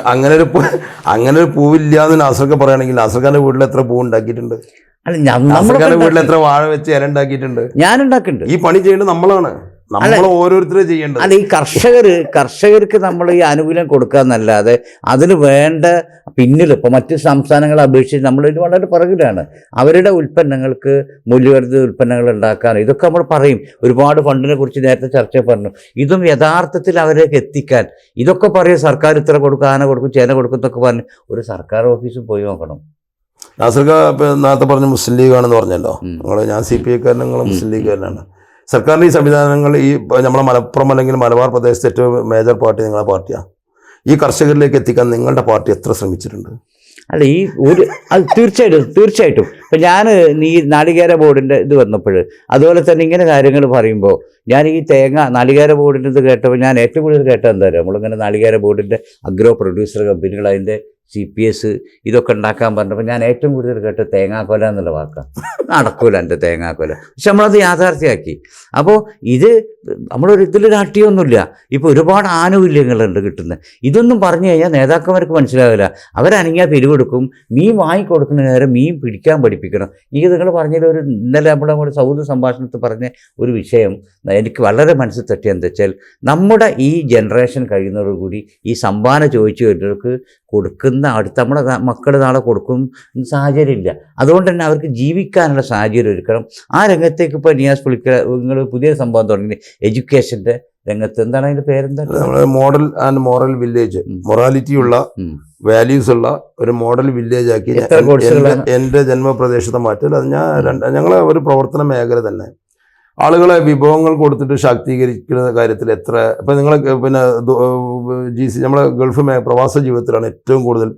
അങ്ങനെ ഒരു പൂവില്ല എന്ന് നാസർക്ക് പറയുകയാണെങ്കിൽ നാസർഖാന്റെ വീട്ടിൽ എത്ര പൂ ഉണ്ടാക്കിയിട്ടുണ്ട്? നാസർഖാന്റെ വീട്ടിൽ എത്ര വാഴ വെച്ച് ഇല ഉണ്ടാക്കിയിട്ടുണ്ട്? ഞാൻ ഉണ്ടാക്കിയിട്ടുണ്ട്. ഈ പണി ചെയ്യേണ്ടത് നമ്മളാണ്, നമ്മൾ ഓരോരുത്തരും ചെയ്യേണ്ടത്. അല്ല, ഈ കർഷകർക്ക് നമ്മൾ ഈ ആനുകൂല്യം കൊടുക്കുക എന്നല്ലാതെ അതിന് വേണ്ട പിന്നിൽ ഇപ്പോൾ മറ്റ് സംസ്ഥാനങ്ങളെ അപേക്ഷിച്ച് നമ്മളിത് വളരെ പുറകിലാണ്. അവരുടെ ഉൽപ്പന്നങ്ങൾക്ക് മൂല്യവർദ്ധിത ഉൽപ്പന്നങ്ങൾ ഉണ്ടാക്കാൻ ഇതൊക്കെ നമ്മൾ പറയും. ഒരുപാട് ഫണ്ടിനെ കുറിച്ച് നേരത്തെ ചർച്ച പറഞ്ഞു. ഇതും യഥാർത്ഥത്തിൽ അവരേക്ക് എത്തിക്കാൻ ഇതൊക്കെ പറയും. സർക്കാർ ഇത്ര കൊടുക്കും, ആന കൊടുക്കും, ചേന കൊടുക്കും എന്നൊക്കെ പറഞ്ഞ് ഒരു സർക്കാർ ഓഫീസിൽ പോയി നോക്കണം. നാസർക്ക നേരത്തെ പറഞ്ഞ മുസ്ലിം ലീഗാണെന്ന് പറഞ്ഞല്ലോ. ഞാൻ CPI കാരൻ, നിങ്ങൾ മുസ്ലിം ലീഗുകാരനാണ്. സർക്കാരിൻ്റെ ഈ സംവിധാനങ്ങൾ ഈ നമ്മളെ മലപ്പുറം അല്ലെങ്കിൽ മലബാർ പ്രദേശത്തെ ഏറ്റവും മേജർ പാർട്ടി നിങ്ങളുടെ പാർട്ടിയാണ്. ഈ കർഷകരിലേക്ക് എത്തിക്കാൻ നിങ്ങളുടെ പാർട്ടി എത്ര ശ്രമിച്ചിട്ടുണ്ട്? അല്ല, അത് തീർച്ചയായിട്ടും ഇപ്പം ഞാൻ നാളികേര ബോർഡിൻ്റെ ഇത് വന്നപ്പോൾ അതുപോലെ തന്നെ ഇങ്ങനെ കാര്യങ്ങൾ പറയുമ്പോൾ ഞാൻ ഈ നാളികേര ബോർഡിൻ്റെ ഇത് കേട്ടപ്പോൾ ഞാൻ ഏറ്റവും കൂടുതൽ കേട്ടത് എന്താ പറയുക, നമ്മളിങ്ങനെ നാളികേര ബോർഡിൻ്റെ അഗ്രോ പ്രൊഡ്യൂസർ കമ്പനികൾ അതിൻ്റെ CPS ഇതൊക്കെ ഉണ്ടാക്കാൻ പറഞ്ഞപ്പോൾ ഞാൻ ഏറ്റവും കൂടുതൽ കേട്ട് തേങ്ങാക്കൊല എന്നുള്ള വാക്കാണ്. നടക്കൂല എൻ്റെ തേങ്ങാക്കൊല. പക്ഷെ നമ്മളത് യാഥാർത്ഥ്യമാക്കി. അപ്പോൾ ഇത് നമ്മളൊരു ഇതിൽ രാഷ്ട്രീയമൊന്നുമില്ല. ഇപ്പോൾ ഒരുപാട് ആനുകൂല്യങ്ങളുണ്ട് കിട്ടുന്നത്. ഇതൊന്നും പറഞ്ഞു കഴിഞ്ഞാൽ നേതാക്കന്മാർക്ക് മനസ്സിലാവില്ല. അവരനങ്ങിയാൽ പിരിവെടുക്കും. മീൻ വാങ്ങിക്കൊടുക്കുന്ന നേരം മീൻ പിടിക്കാൻ പഠിപ്പിക്കണം. എനിക്ക് നിങ്ങൾ പറഞ്ഞൊരു ഇന്നലെ നമ്മുടെ സൗഹൃദ സംഭാഷണത്തിൽ പറഞ്ഞ ഒരു വിഷയം എനിക്ക് വളരെ മനസ്സിൽ തട്ടിയ എന്താ വെച്ചാൽ, നമ്മുടെ ഈ ജനറേഷൻ കഴിയുന്നതോടുകൂടി ഈ സംഭാവന ചോദിച്ചു വരുന്നവർക്ക് കൊടുക്കുന്ന അടുത്ത നമ്മുടെ മക്കൾ നാളെ കൊടുക്കും സാഹചര്യമില്ല. അതുകൊണ്ട് തന്നെ അവർക്ക് ജീവിക്കാനുള്ള സാഹചര്യം ഒരുക്കണം. ആ രംഗത്തേക്ക് ഇപ്പോൾ നിയാസ് പുളിക്കൽ നിങ്ങൾ പുതിയ സംഭവം തുടങ്ങി, എഡ്യൂക്കേഷൻ്റെ രംഗത്ത്. എന്താണ് അതിൻ്റെ പേരെന്താ? Model and moral village, morality ഉള്ള വാല്യൂസ് ഉള്ള ഒരു മോഡൽ വില്ലേജ് ആക്കി എൻ്റെ ജന്മപ്രദേശത്തെ മാറ്റൽ. അത് ഞങ്ങളെ ഒരു പ്രവർത്തന മേഖല തന്നെ ആളുകളെ വിഭവങ്ങൾ കൊടുത്തിട്ട് ശാക്തീകരിക്കുന്ന കാര്യത്തിൽ എത്ര ഇപ്പം നിങ്ങൾ പിന്നെ നമ്മളെ ഗൾഫ് പ്രവാസ ജീവിതത്തിലാണ് ഏറ്റവും കൂടുതൽ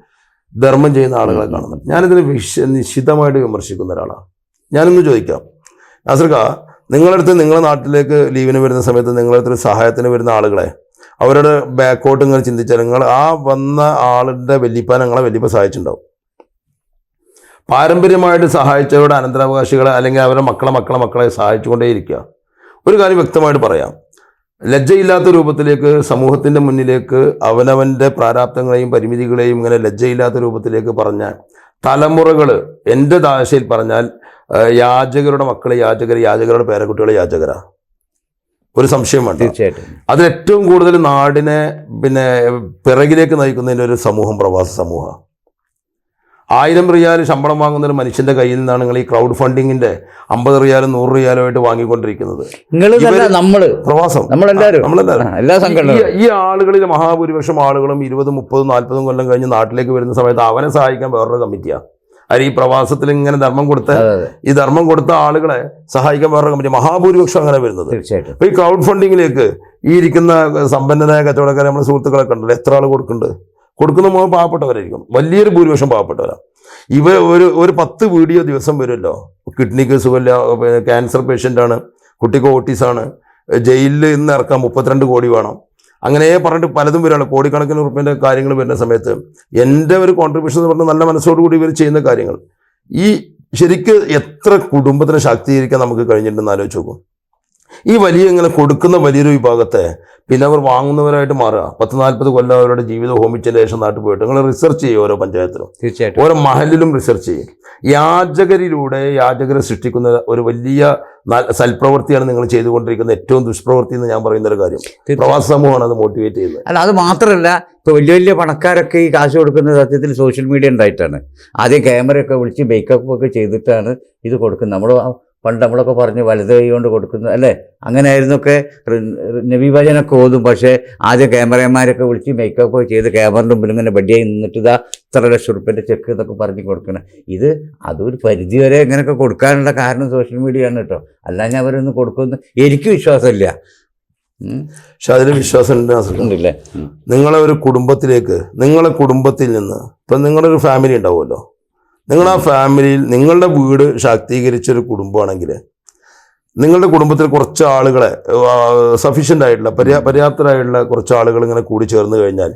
ധർമ്മം ചെയ്യുന്ന ആളുകളെ കാണുന്നത്. ഞാനിതിന് നിശ്ചിതമായിട്ട് വിമർശിക്കുന്ന ഒരാളാണ്. ഞാനൊന്ന് ചോദിക്കാം, നാസർക്ക, നിങ്ങളടുത്ത് നിങ്ങളുടെ നാട്ടിലേക്ക് ലീവിന് വരുന്ന സമയത്ത് നിങ്ങളടുത്തൊരു സഹായത്തിന് വരുന്ന ആളുകളെ അവരുടെ ബാക്കോട്ട് നിങ്ങൾ ചിന്തിച്ചാൽ നിങ്ങൾ ആ വന്ന ആളുടെ വല്യപ്പ നിങ്ങളെ വല്യപ്പ സഹായിച്ചിട്ടുണ്ടാവും. പാരമ്പര്യമായിട്ട് സഹായിച്ചവരുടെ അനന്തരാവകാശികളെ അല്ലെങ്കിൽ അവരുടെ മക്കളെ സഹായിച്ചുകൊണ്ടേയിരിക്കുക. ഒരു കാര്യം വ്യക്തമായിട്ട് പറയാം, ലജ്ജയില്ലാത്ത രൂപത്തിലേക്ക് സമൂഹത്തിൻ്റെ മുന്നിലേക്ക് അവനവൻ്റെ പ്രാരാബ്ദങ്ങളെയും പരിമിതികളെയും ഇങ്ങനെ ലജ്ജയില്ലാത്ത രൂപത്തിലേക്ക് പറഞ്ഞ തലമുറകൾ, എൻ്റെ ഭാഷയിൽ പറഞ്ഞാൽ യാചകരുടെ മക്കളെ യാചകരുടെ പേരക്കുട്ടികളെ യാചകരാ. ഒരു സംശയം വേണ്ട. തീർച്ചയായിട്ടും അതിലേറ്റവും കൂടുതൽ നാടിനെ പിറകിലേക്ക് നയിക്കുന്നതിൻ്റെ ഒരു സമൂഹം പ്രവാസ സമൂഹം. 1000 റിയാൽ ശമ്പളം വാങ്ങുന്ന ഒരു മനുഷ്യന്റെ കയ്യിൽ നിന്നാണ് നിങ്ങൾ ഈ ക്രൗഡ് ഫണ്ടിങ്ങിന്റെ 50 റിയാലും 100 റിയാലും ആയിട്ട് വാങ്ങിക്കൊണ്ടിരിക്കുന്നത്. പ്രവാസം ഈ ആളുകളിൽ മഹാഭൂരിപക്ഷം ആളുകളും 20, 30, 40 കൊല്ലം കഴിഞ്ഞ് നാട്ടിലേക്ക് വരുന്ന സമയത്ത് അവനെ സഹായിക്കാൻ വേറൊരു കമ്മിറ്റിയാണ്. ഈ പ്രവാസത്തിൽ ഇങ്ങനെ ധർമ്മം കൊടുത്ത ആളുകളെ സഹായിക്കാൻ വേറൊരു കമ്മിറ്റി, മഹാഭൂരിപക്ഷം അങ്ങനെ വരുന്നത്. അപ്പൊ ഈ ക്രൗഡ് ഫണ്ടിങ്ങിലേക്ക് ഈ ഇരിക്കുന്ന സമ്പന്നനായ കച്ചവടക്കാരെ നമ്മുടെ സുഹൃത്തുക്കളൊക്കെ ഉണ്ടല്ലോ, എത്ര ആൾ കൊടുക്കുന്ന പാവപ്പെട്ടവരായിരിക്കും. വലിയൊരു ഭൂരിപക്ഷം പാവപ്പെട്ടവരാണ്. ഒരു 10 വീഡിയോ ദിവസം വരുമല്ലോ, കിഡ്നിക്ക് സുഖമില്ല, ക്യാൻസർ പേഷ്യൻ്റാണ്, കുട്ടിക്ക് ഓട്ടീസാണ്, ജയിലിൽ ഇന്ന് ഇറക്കാൻ 32 കോടി വേണം, അങ്ങനെ പറഞ്ഞിട്ട് പലതും വരികയാണ്. കോടിക്കണക്കിന് ഉറുപ്പിൻ്റെ കാര്യങ്ങൾ വരുന്ന സമയത്ത് എൻ്റെ ഒരു കോൺട്രിബ്യൂഷൻ എന്ന് പറഞ്ഞാൽ നല്ല മനസ്സോടുകൂടി ഇവർ ചെയ്യുന്ന കാര്യങ്ങൾ ഈ ശരിക്ക് എത്ര കുടുംബത്തിനെ ശാക്തീകരിക്കാൻ നമുക്ക് കഴിഞ്ഞിട്ടുണ്ടെന്ന് ആലോചിച്ച് നോക്കും. ഈ ഇങ്ങനെ കൊടുക്കുന്ന വലിയൊരു വിഭാഗത്തെ പിന്നെ അവർ വാങ്ങുന്നവരായിട്ട് മാറുക. 10-40 കൊല്ലം അവരുടെ ജീവിതം ഹോമിച്ചതിന് ശേഷം നാട്ടിൽ പോയിട്ട് നിങ്ങൾ റിസർച്ച് ചെയ്യും, ഓരോ പഞ്ചായത്തിലും തീർച്ചയായിട്ടും ഓരോ മഹലിലും റിസർച്ച് ചെയ്യും. യാചകരെ സൃഷ്ടിക്കുന്ന ഒരു വലിയ സൽപ്രവൃത്തിയാണ് നിങ്ങൾ ചെയ്തുകൊണ്ടിരിക്കുന്ന ഏറ്റവും ദുഷ്പ്രവൃത്തി എന്ന് ഞാൻ പറയുന്ന ഒരു കാര്യം. പ്രവാസ സമൂഹമാണ് അത് മോട്ടിവേറ്റ് ചെയ്യുന്നത്. അല്ല, അത് മാത്രമല്ല, ഇപ്പോൾ വലിയ പണക്കാരൊക്കെ ഈ കാശ് കൊടുക്കുന്നത് സത്യത്തിൽ സോഷ്യൽ മീഡിയ ഉണ്ടായിട്ടാണ്. ആദ്യം ക്യാമറയൊക്കെ വിളിച്ച് മേക്കപ്പ് ഒക്കെ ചെയ്തിട്ടാണ് ഇത് കൊടുക്കുന്നത്. നമ്മളൊക്കെ പറഞ്ഞ് വലത് കൈ കൊണ്ട് കൊടുക്കുന്നത് അല്ലേ, അങ്ങനെ ആയിരുന്നൊക്കെ നബിവചനൊക്കെ ഓതും. പക്ഷേ ആദ്യം ക്യാമറമാരൊക്കെ വിളിച്ച് മേക്കപ്പ് ചെയ്ത് ക്യാമറയുടെ മുമ്പിൽ ഇങ്ങനെ ബഡിയായി നിന്നിട്ട് ഇതാ 3 ലക്ഷം റുപ്യൻ്റെ ചെക്ക് എന്നൊക്കെ പറഞ്ഞ് കൊടുക്കണം. അതൊരു പരിധി വരെ ഇങ്ങനെയൊക്കെ കൊടുക്കാനുള്ള കാരണം സോഷ്യൽ മീഡിയ ആണ് കേട്ടോ. അല്ലാതെ അവരൊന്നും കൊടുക്കുന്നു എനിക്ക് വിശ്വാസമില്ല. പക്ഷെ അതിൽ വിശ്വാസം ഉണ്ടല്ലേ. നിങ്ങളെ ഒരു കുടുംബത്തിലേക്ക്, നിങ്ങളെ കുടുംബത്തിൽ നിന്ന് ഇപ്പം നിങ്ങളൊരു ഫാമിലി ഉണ്ടാവുമല്ലോ, നിങ്ങൾ ആ ഫാമിലിയിൽ നിങ്ങളുടെ വീട് ശാക്തീകരിച്ചൊരു കുടുംബമാണെങ്കിൽ നിങ്ങളുടെ കുടുംബത്തിൽ കുറച്ച് ആളുകളെ സഫീഷ്യൻ്റ് ആയിട്ടുള്ള പര്യാപ്തരായിട്ടുള്ള കുറച്ച് ആളുകൾ ഇങ്ങനെ കൂടി ചേർന്ന് കഴിഞ്ഞാൽ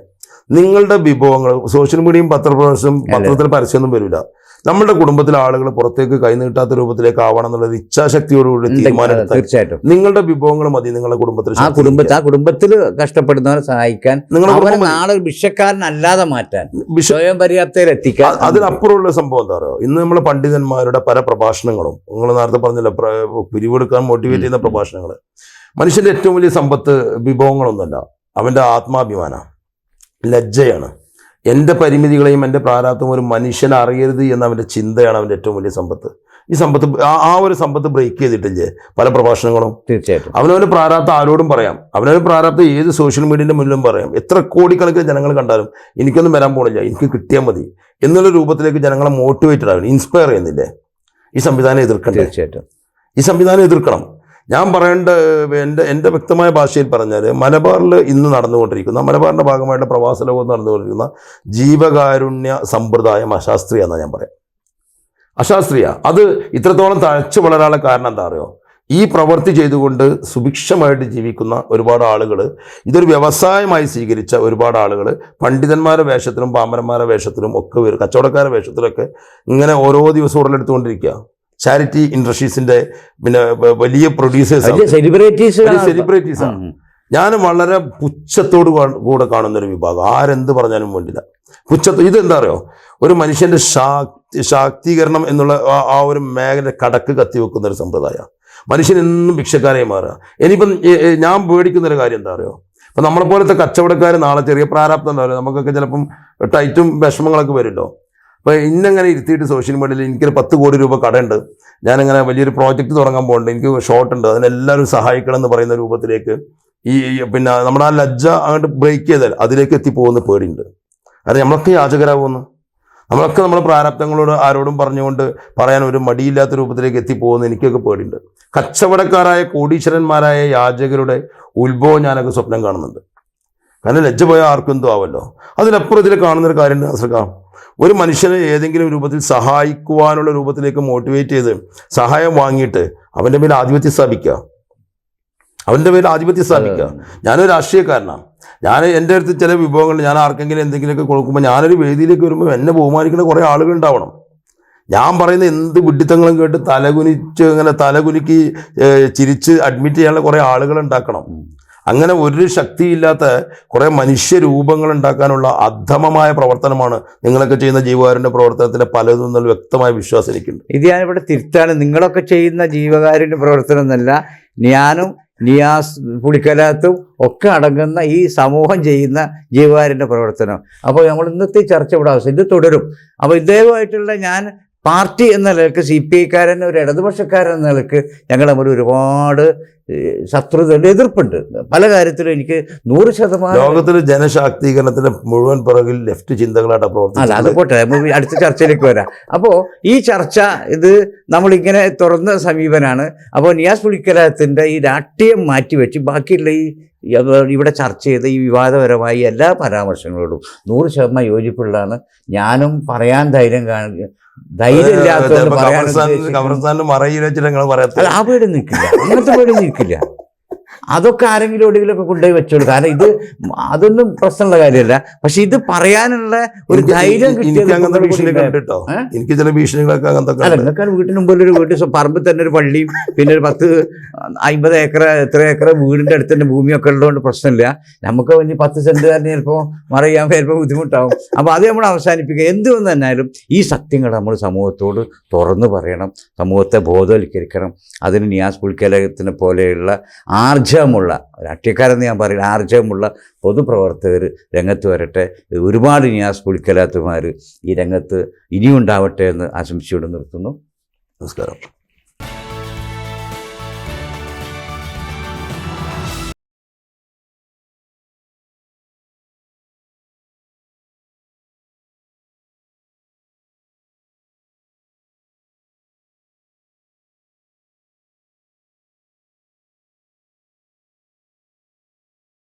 നിങ്ങളുടെ വിഭവങ്ങൾ സോഷ്യൽ മീഡിയയും പത്രത്തിൽ പരസ്യമൊന്നും വരില്ല. നമ്മുടെ കുടുംബത്തിലെ ആളുകൾ പുറത്തേക്ക് കൈനീട്ടാത്ത രൂപത്തിലേക്ക് ആവണം എന്നുള്ളത് ഇച്ഛാശക്തിയോടുകൂടി തീരുമാനം. തീർച്ചയായിട്ടും നിങ്ങളുടെ വിഭവങ്ങൾ മതി നിങ്ങളുടെ കുടുംബത്തിൽ. ആ കുടുംബത്തിൽ കഷ്ടപ്പെടുന്നവരെ സഹായിക്കാൻ, നാളെ ഭിക്ഷക്കാരനല്ലാതെ മാറ്റാൻ, സ്വയം പര്യാപ്തയിൽ എത്തിക്കാൻ. അതിനപ്പുറമുള്ള സംഭവം എന്താ പറയുക, ഇന്ന് നമ്മൾ പണ്ഡിതന്മാരുടെ പല പ്രഭാഷണങ്ങളും നിങ്ങൾ നേരത്തെ പറഞ്ഞില്ല, പിരിവെടുക്കാൻ മോട്ടിവേറ്റ് ചെയ്യുന്ന പ്രഭാഷണങ്ങൾ. മനുഷ്യന്റെ ഏറ്റവും വലിയ സമ്പത്ത് വിഭവങ്ങളൊന്നുമല്ല, അവന്റെ ആത്മാഭിമാനം, ലജ്ജയാണ്. എൻ്റെ പരിമിതികളെയും എൻ്റെ പ്രാരാബ്ദവും ഒരു മനുഷ്യനെ അറിയരുത് എന്ന അവൻ്റെ ചിന്തയാണ് അവൻ്റെ ഏറ്റവും വലിയ സമ്പത്ത്. ഈ സമ്പത്ത് ആ ഒരു സമ്പത്ത് ബ്രേക്ക് ചെയ്തിട്ടില്ലേ പല പ്രഭാഷണങ്ങളും. തീർച്ചയായിട്ടും അവനവൻ്റെ പ്രാരാബ്ദം ആരോടും പറയാം, അവനവൻ്റെ പ്രാരാബ്ദം ഏത് സോഷ്യൽ മീഡിയൻ്റെ മുന്നിലും പറയാം. എത്ര കോടിക്കണക്കിന് ജനങ്ങൾ കണ്ടാലും എനിക്കൊന്നും വരാൻ പോണില്ല, എനിക്ക് കിട്ടിയാൽ മതി എന്നുള്ള രൂപത്തിലേക്ക് ജനങ്ങളെ മോട്ടിവേറ്റഡ് ആകും, ഇൻസ്പയർ ചെയ്യുന്നില്ലേ. ഈ സംവിധാനം എതിർക്കണം. തീർച്ചയായിട്ടും ഈ സംവിധാനം എതിർക്കണം. ഞാൻ പറയേണ്ട എൻ്റെ വ്യക്തമായ ഭാഷയിൽ പറഞ്ഞാൽ മലബാറിൽ ഇന്ന് നടന്നുകൊണ്ടിരിക്കുന്ന, മലബാറിൻ്റെ ഭാഗമായിട്ട് പ്രവാസ ലോകത്ത് നടന്നുകൊണ്ടിരിക്കുന്ന ജീവകാരുണ്യ സമ്പ്രദായം അശാസ്ത്രീയ എന്നാണ് ഞാൻ പറയാം. അശാസ്ത്രീയ. അത് ഇത്രത്തോളം തഴച്ചു വളരാനുള്ള കാരണം എന്താ അറിയോ, ഈ പ്രവൃത്തി ചെയ്തുകൊണ്ട് സുഭിക്ഷമായിട്ട് ജീവിക്കുന്ന ഒരുപാട് ആളുകൾ, ഇതൊരു വ്യവസായമായി സ്വീകരിച്ച ഒരുപാട് ആളുകൾ പണ്ഡിതന്മാരുടെ വേഷത്തിലും പാമരന്മാരുടെ വേഷത്തിലും ഒക്കെ വരും, കച്ചവടക്കാരുടെ വേഷത്തിലൊക്കെ ഇങ്ങനെ ഓരോ ദിവസവും ഉടലെടുത്തുകൊണ്ടിരിക്കുക. ചാരിറ്റി ഇൻഡസ്ട്രീസിന്റെ പിന്നെ വലിയ പ്രൊഡ്യൂസേഴ്സ്, സെലിബ്രിറ്റീസാണ്. ഞാൻ വളരെ പുച്ഛത്തോട് കൂടെ കാണുന്നൊരു വിഭാഗം, ആരെന്ത് പറഞ്ഞാലും വേണ്ടില്ല. ഇതെന്താ അറിയോ, ഒരു മനുഷ്യന്റെ ശാക്തീകരണം എന്നുള്ള ആ ഒരു മേഖല കടക്ക് കത്തിവെക്കുന്ന ഒരു സമ്പ്രദായം. മനുഷ്യൻ എന്നും ഭിക്ഷക്കാരായി മാറുക. ഇനിയിപ്പം ഞാൻ പേടിക്കുന്നൊരു കാര്യം എന്താ അറിയോ, ഇപ്പം നമ്മളെ പോലത്തെ കച്ചവടക്കാർ നാളെ ചെറിയ പ്രാരാബ്ദം ഉണ്ടാവില്ല, നമുക്കൊക്കെ ചിലപ്പം ടൈറ്റും വിഷമങ്ങളൊക്കെ വരുമല്ലോ. അപ്പോൾ ഇന്നങ്ങനെ ഇരുത്തിയിട്ട് സോഷ്യൽ മീഡിയയിൽ എനിക്കൊരു 10 കോടി രൂപ കടയുണ്ട്, ഞാനിങ്ങനെ വലിയൊരു പ്രോജക്റ്റ് തുടങ്ങാൻ പോകുന്നുണ്ട്, എനിക്ക് ഷോർട്ട് ഉണ്ട്, അതിനെല്ലാവരും സഹായിക്കണം എന്ന് പറയുന്ന രൂപത്തിലേക്ക് ഈ പിന്നെ നമ്മുടെ ആ ലജ്ജ അങ്ങോട്ട് ബ്രേക്ക് ചെയ്താൽ അതിലേക്ക് എത്തിപ്പോകുന്ന പേടിയുണ്ട്. കാരണം നമ്മളൊക്കെ യാചകരാകുന്നു, നമ്മളൊക്കെ നമ്മുടെ പ്രാരാബ്ദങ്ങളോട് ആരോടും പറഞ്ഞുകൊണ്ട് പറയാൻ ഒരു മടിയില്ലാത്ത രൂപത്തിലേക്ക് എത്തിപ്പോകുന്ന എനിക്കൊക്കെ പേടിയുണ്ട്. കച്ചവടക്കാരായ കോടീശ്വരന്മാരായ യാചകരുടെ ഉത്ഭവം ഞാനൊക്കെ സ്വപ്നം കാണുന്നുണ്ട്. കാരണം ലജ്ജ പോയാൽ ആർക്കും എന്തോ ആവല്ലോ. അതിനപ്പുറം ഇതിൽ കാണുന്നൊരു കാര്യം ആശ്രക്കാം, ഒരു മനുഷ്യനെ ഏതെങ്കിലും രൂപത്തിൽ സഹായിക്കുവാനുള്ള രൂപത്തിലേക്ക് മോട്ടിവേറ്റ് ചെയ്ത് സഹായം വാങ്ങിയിട്ട് അവൻ്റെ മേൽ ആധിപത്യം സ്ഥാപിക്കുക. ഞാനൊരു രാഷ്ട്രീയക്കാരനാണ്, ഞാൻ എൻ്റെ അടുത്ത് ചില വിഭവങ്ങൾ ഞാൻ ആർക്കെങ്കിലും എന്തെങ്കിലുമൊക്കെ കൊടുക്കുമ്പോൾ ഞാനൊരു വേദിയിലേക്ക് വരുമ്പോൾ എന്നെ ബഹുമാനിക്കുന്ന കുറേ ആളുകൾ ഉണ്ടാവണം. ഞാൻ പറയുന്ന എന്ത് വിഡ്ഢിത്തങ്ങളും കേട്ട് തലകുലുക്കി ചിരിച്ച് അഡ്മിറ്റ് ചെയ്യാനുള്ള കുറേ ആളുകൾ ഉണ്ടാക്കണം. അങ്ങനെ ഒരു ശക്തിയില്ലാത്ത കുറേ മനുഷ്യരൂപങ്ങൾ ഉണ്ടാക്കാനുള്ള അധമമായ പ്രവർത്തനമാണ് നിങ്ങളൊക്കെ ചെയ്യുന്ന ജീവകാരുണ്യ പ്രവർത്തനത്തിൻ്റെ പലതും എന്നുള്ള വ്യക്തമായ വിശ്വാസം എനിക്കുണ്ട്. ഇത് ഞാനിവിടെ തിരുത്താണ്, നിങ്ങളൊക്കെ ചെയ്യുന്ന ജീവകാരുണ്യ പ്രവർത്തനം എന്നല്ല, ഞാനും നിയാസ് പുളിക്കലാത്തും ഒക്കെ അടങ്ങുന്ന ഈ സമൂഹം ചെയ്യുന്ന ജീവകാരുണ്യ പ്രവർത്തനം. അപ്പോൾ നമ്മൾ ഇന്നത്തെ ചർച്ച ഇവിടെ അവസാനം, ഇത് തുടരും. അപ്പോൾ ഇദ്ദേഹമായിട്ടുള്ള ഞാൻ പാർട്ടി എന്ന നിലക്ക് CPI-കാരൻ, ഒരു ഇടതുപക്ഷക്കാരൻ എന്ന നിലക്ക് ഞങ്ങൾ തമ്മിൽ ഒരുപാട് ശത്രുതയുണ്ട്, എതിർപ്പുണ്ട് പല കാര്യത്തിലും. എനിക്ക് 100% ലോകത്തിൽ ജനശാക്തീകരണത്തിന്റെ മുഴുവൻ പിറകിൽ ലെഫ്റ്റ് ചിന്തകളായിട്ട് പ്രവർത്തിക്കും. അല്ല, അത് പോട്ടെ, അടുത്ത ചർച്ചയിലേക്ക് വരാം. അപ്പോൾ ഈ ചർച്ച ഇത് നമ്മളിങ്ങനെ തുറന്ന സമീപനാണ്. അപ്പോൾ നിയാസ് പുളിക്കലത്തിൻ്റെ ഈ രാഷ്ട്രീയം മാറ്റിവെച്ച് ബാക്കിയുള്ള ഈ ഇവിടെ ചർച്ച ചെയ്ത ഈ വിവാദപരമായ എല്ലാ പരാമർശങ്ങളോടും 100% യോജിപ്പുള്ളതാണ്. ഞാനും പറയാൻ ധൈര്യമില്ലാത്തതുകൊണ്ട് ആ പേടി നിൽക്കില്ല, അങ്ങനത്തെ പേടി നിൽക്കില്ല. അതൊക്കെ ആരെങ്കിലും എവിടെയെങ്കിലുമൊക്കെ കൊണ്ടുപോയി വെച്ചോളൂ. കാരണം ഇത് അതൊന്നും പ്രശ്നമുള്ള കാര്യമല്ല. പക്ഷെ ഇത് പറയാനുള്ള ഒരു ധൈര്യം കിട്ടിയത് എനിക്ക് ചില ഭീഷണികളൊക്കെ അല്ല, നിങ്ങൾക്ക് വീട്ടിന് മുമ്പിൽ ഒരു വീട്ടിൽ പറമ്പിൽ തന്നെ ഒരു പള്ളിയും പിന്നെ ഒരു 10-50 ഏക്കർ എത്ര ഏക്കർ വീടിൻ്റെ അടുത്ത് തന്നെ ഭൂമിയൊക്കെ ഉള്ളതുകൊണ്ട് പ്രശ്നമില്ല. നമുക്ക് ഇനി 10 സെന്റ് തന്നെ ചിലപ്പോൾ മറിയാൻ വരുമ്പോൾ ബുദ്ധിമുട്ടാവും. അപ്പോൾ അത് നമ്മൾ അവസാനിപ്പിക്കുക. എന്തുവെന്ന് തന്നാലും ഈ സത്യങ്ങൾ നമ്മൾ സമൂഹത്തോട് തുറന്നു പറയണം, സമൂഹത്തെ ബോധവൽക്കരിക്കണം. അതിന് നിയാസ് പുളിക്കലത്തിനെ പോലെയുള്ള ആർജവമുള്ള രാഷ്ട്രീയക്കാരെന്ന് ഞാൻ പറയില്ല, ആർജവമുള്ള പൊതുപ്രവർത്തകർ രംഗത്ത് വരട്ടെ. ഒരുപാട് നിയാസ് പുളിക്കലാത്തുമാർ ഈ രംഗത്ത് ഇനിയും ഉണ്ടാവട്ടെ എന്ന് ആശംസിച്ചുകൊണ്ട് നിർത്തുന്നു. നമസ്കാരം.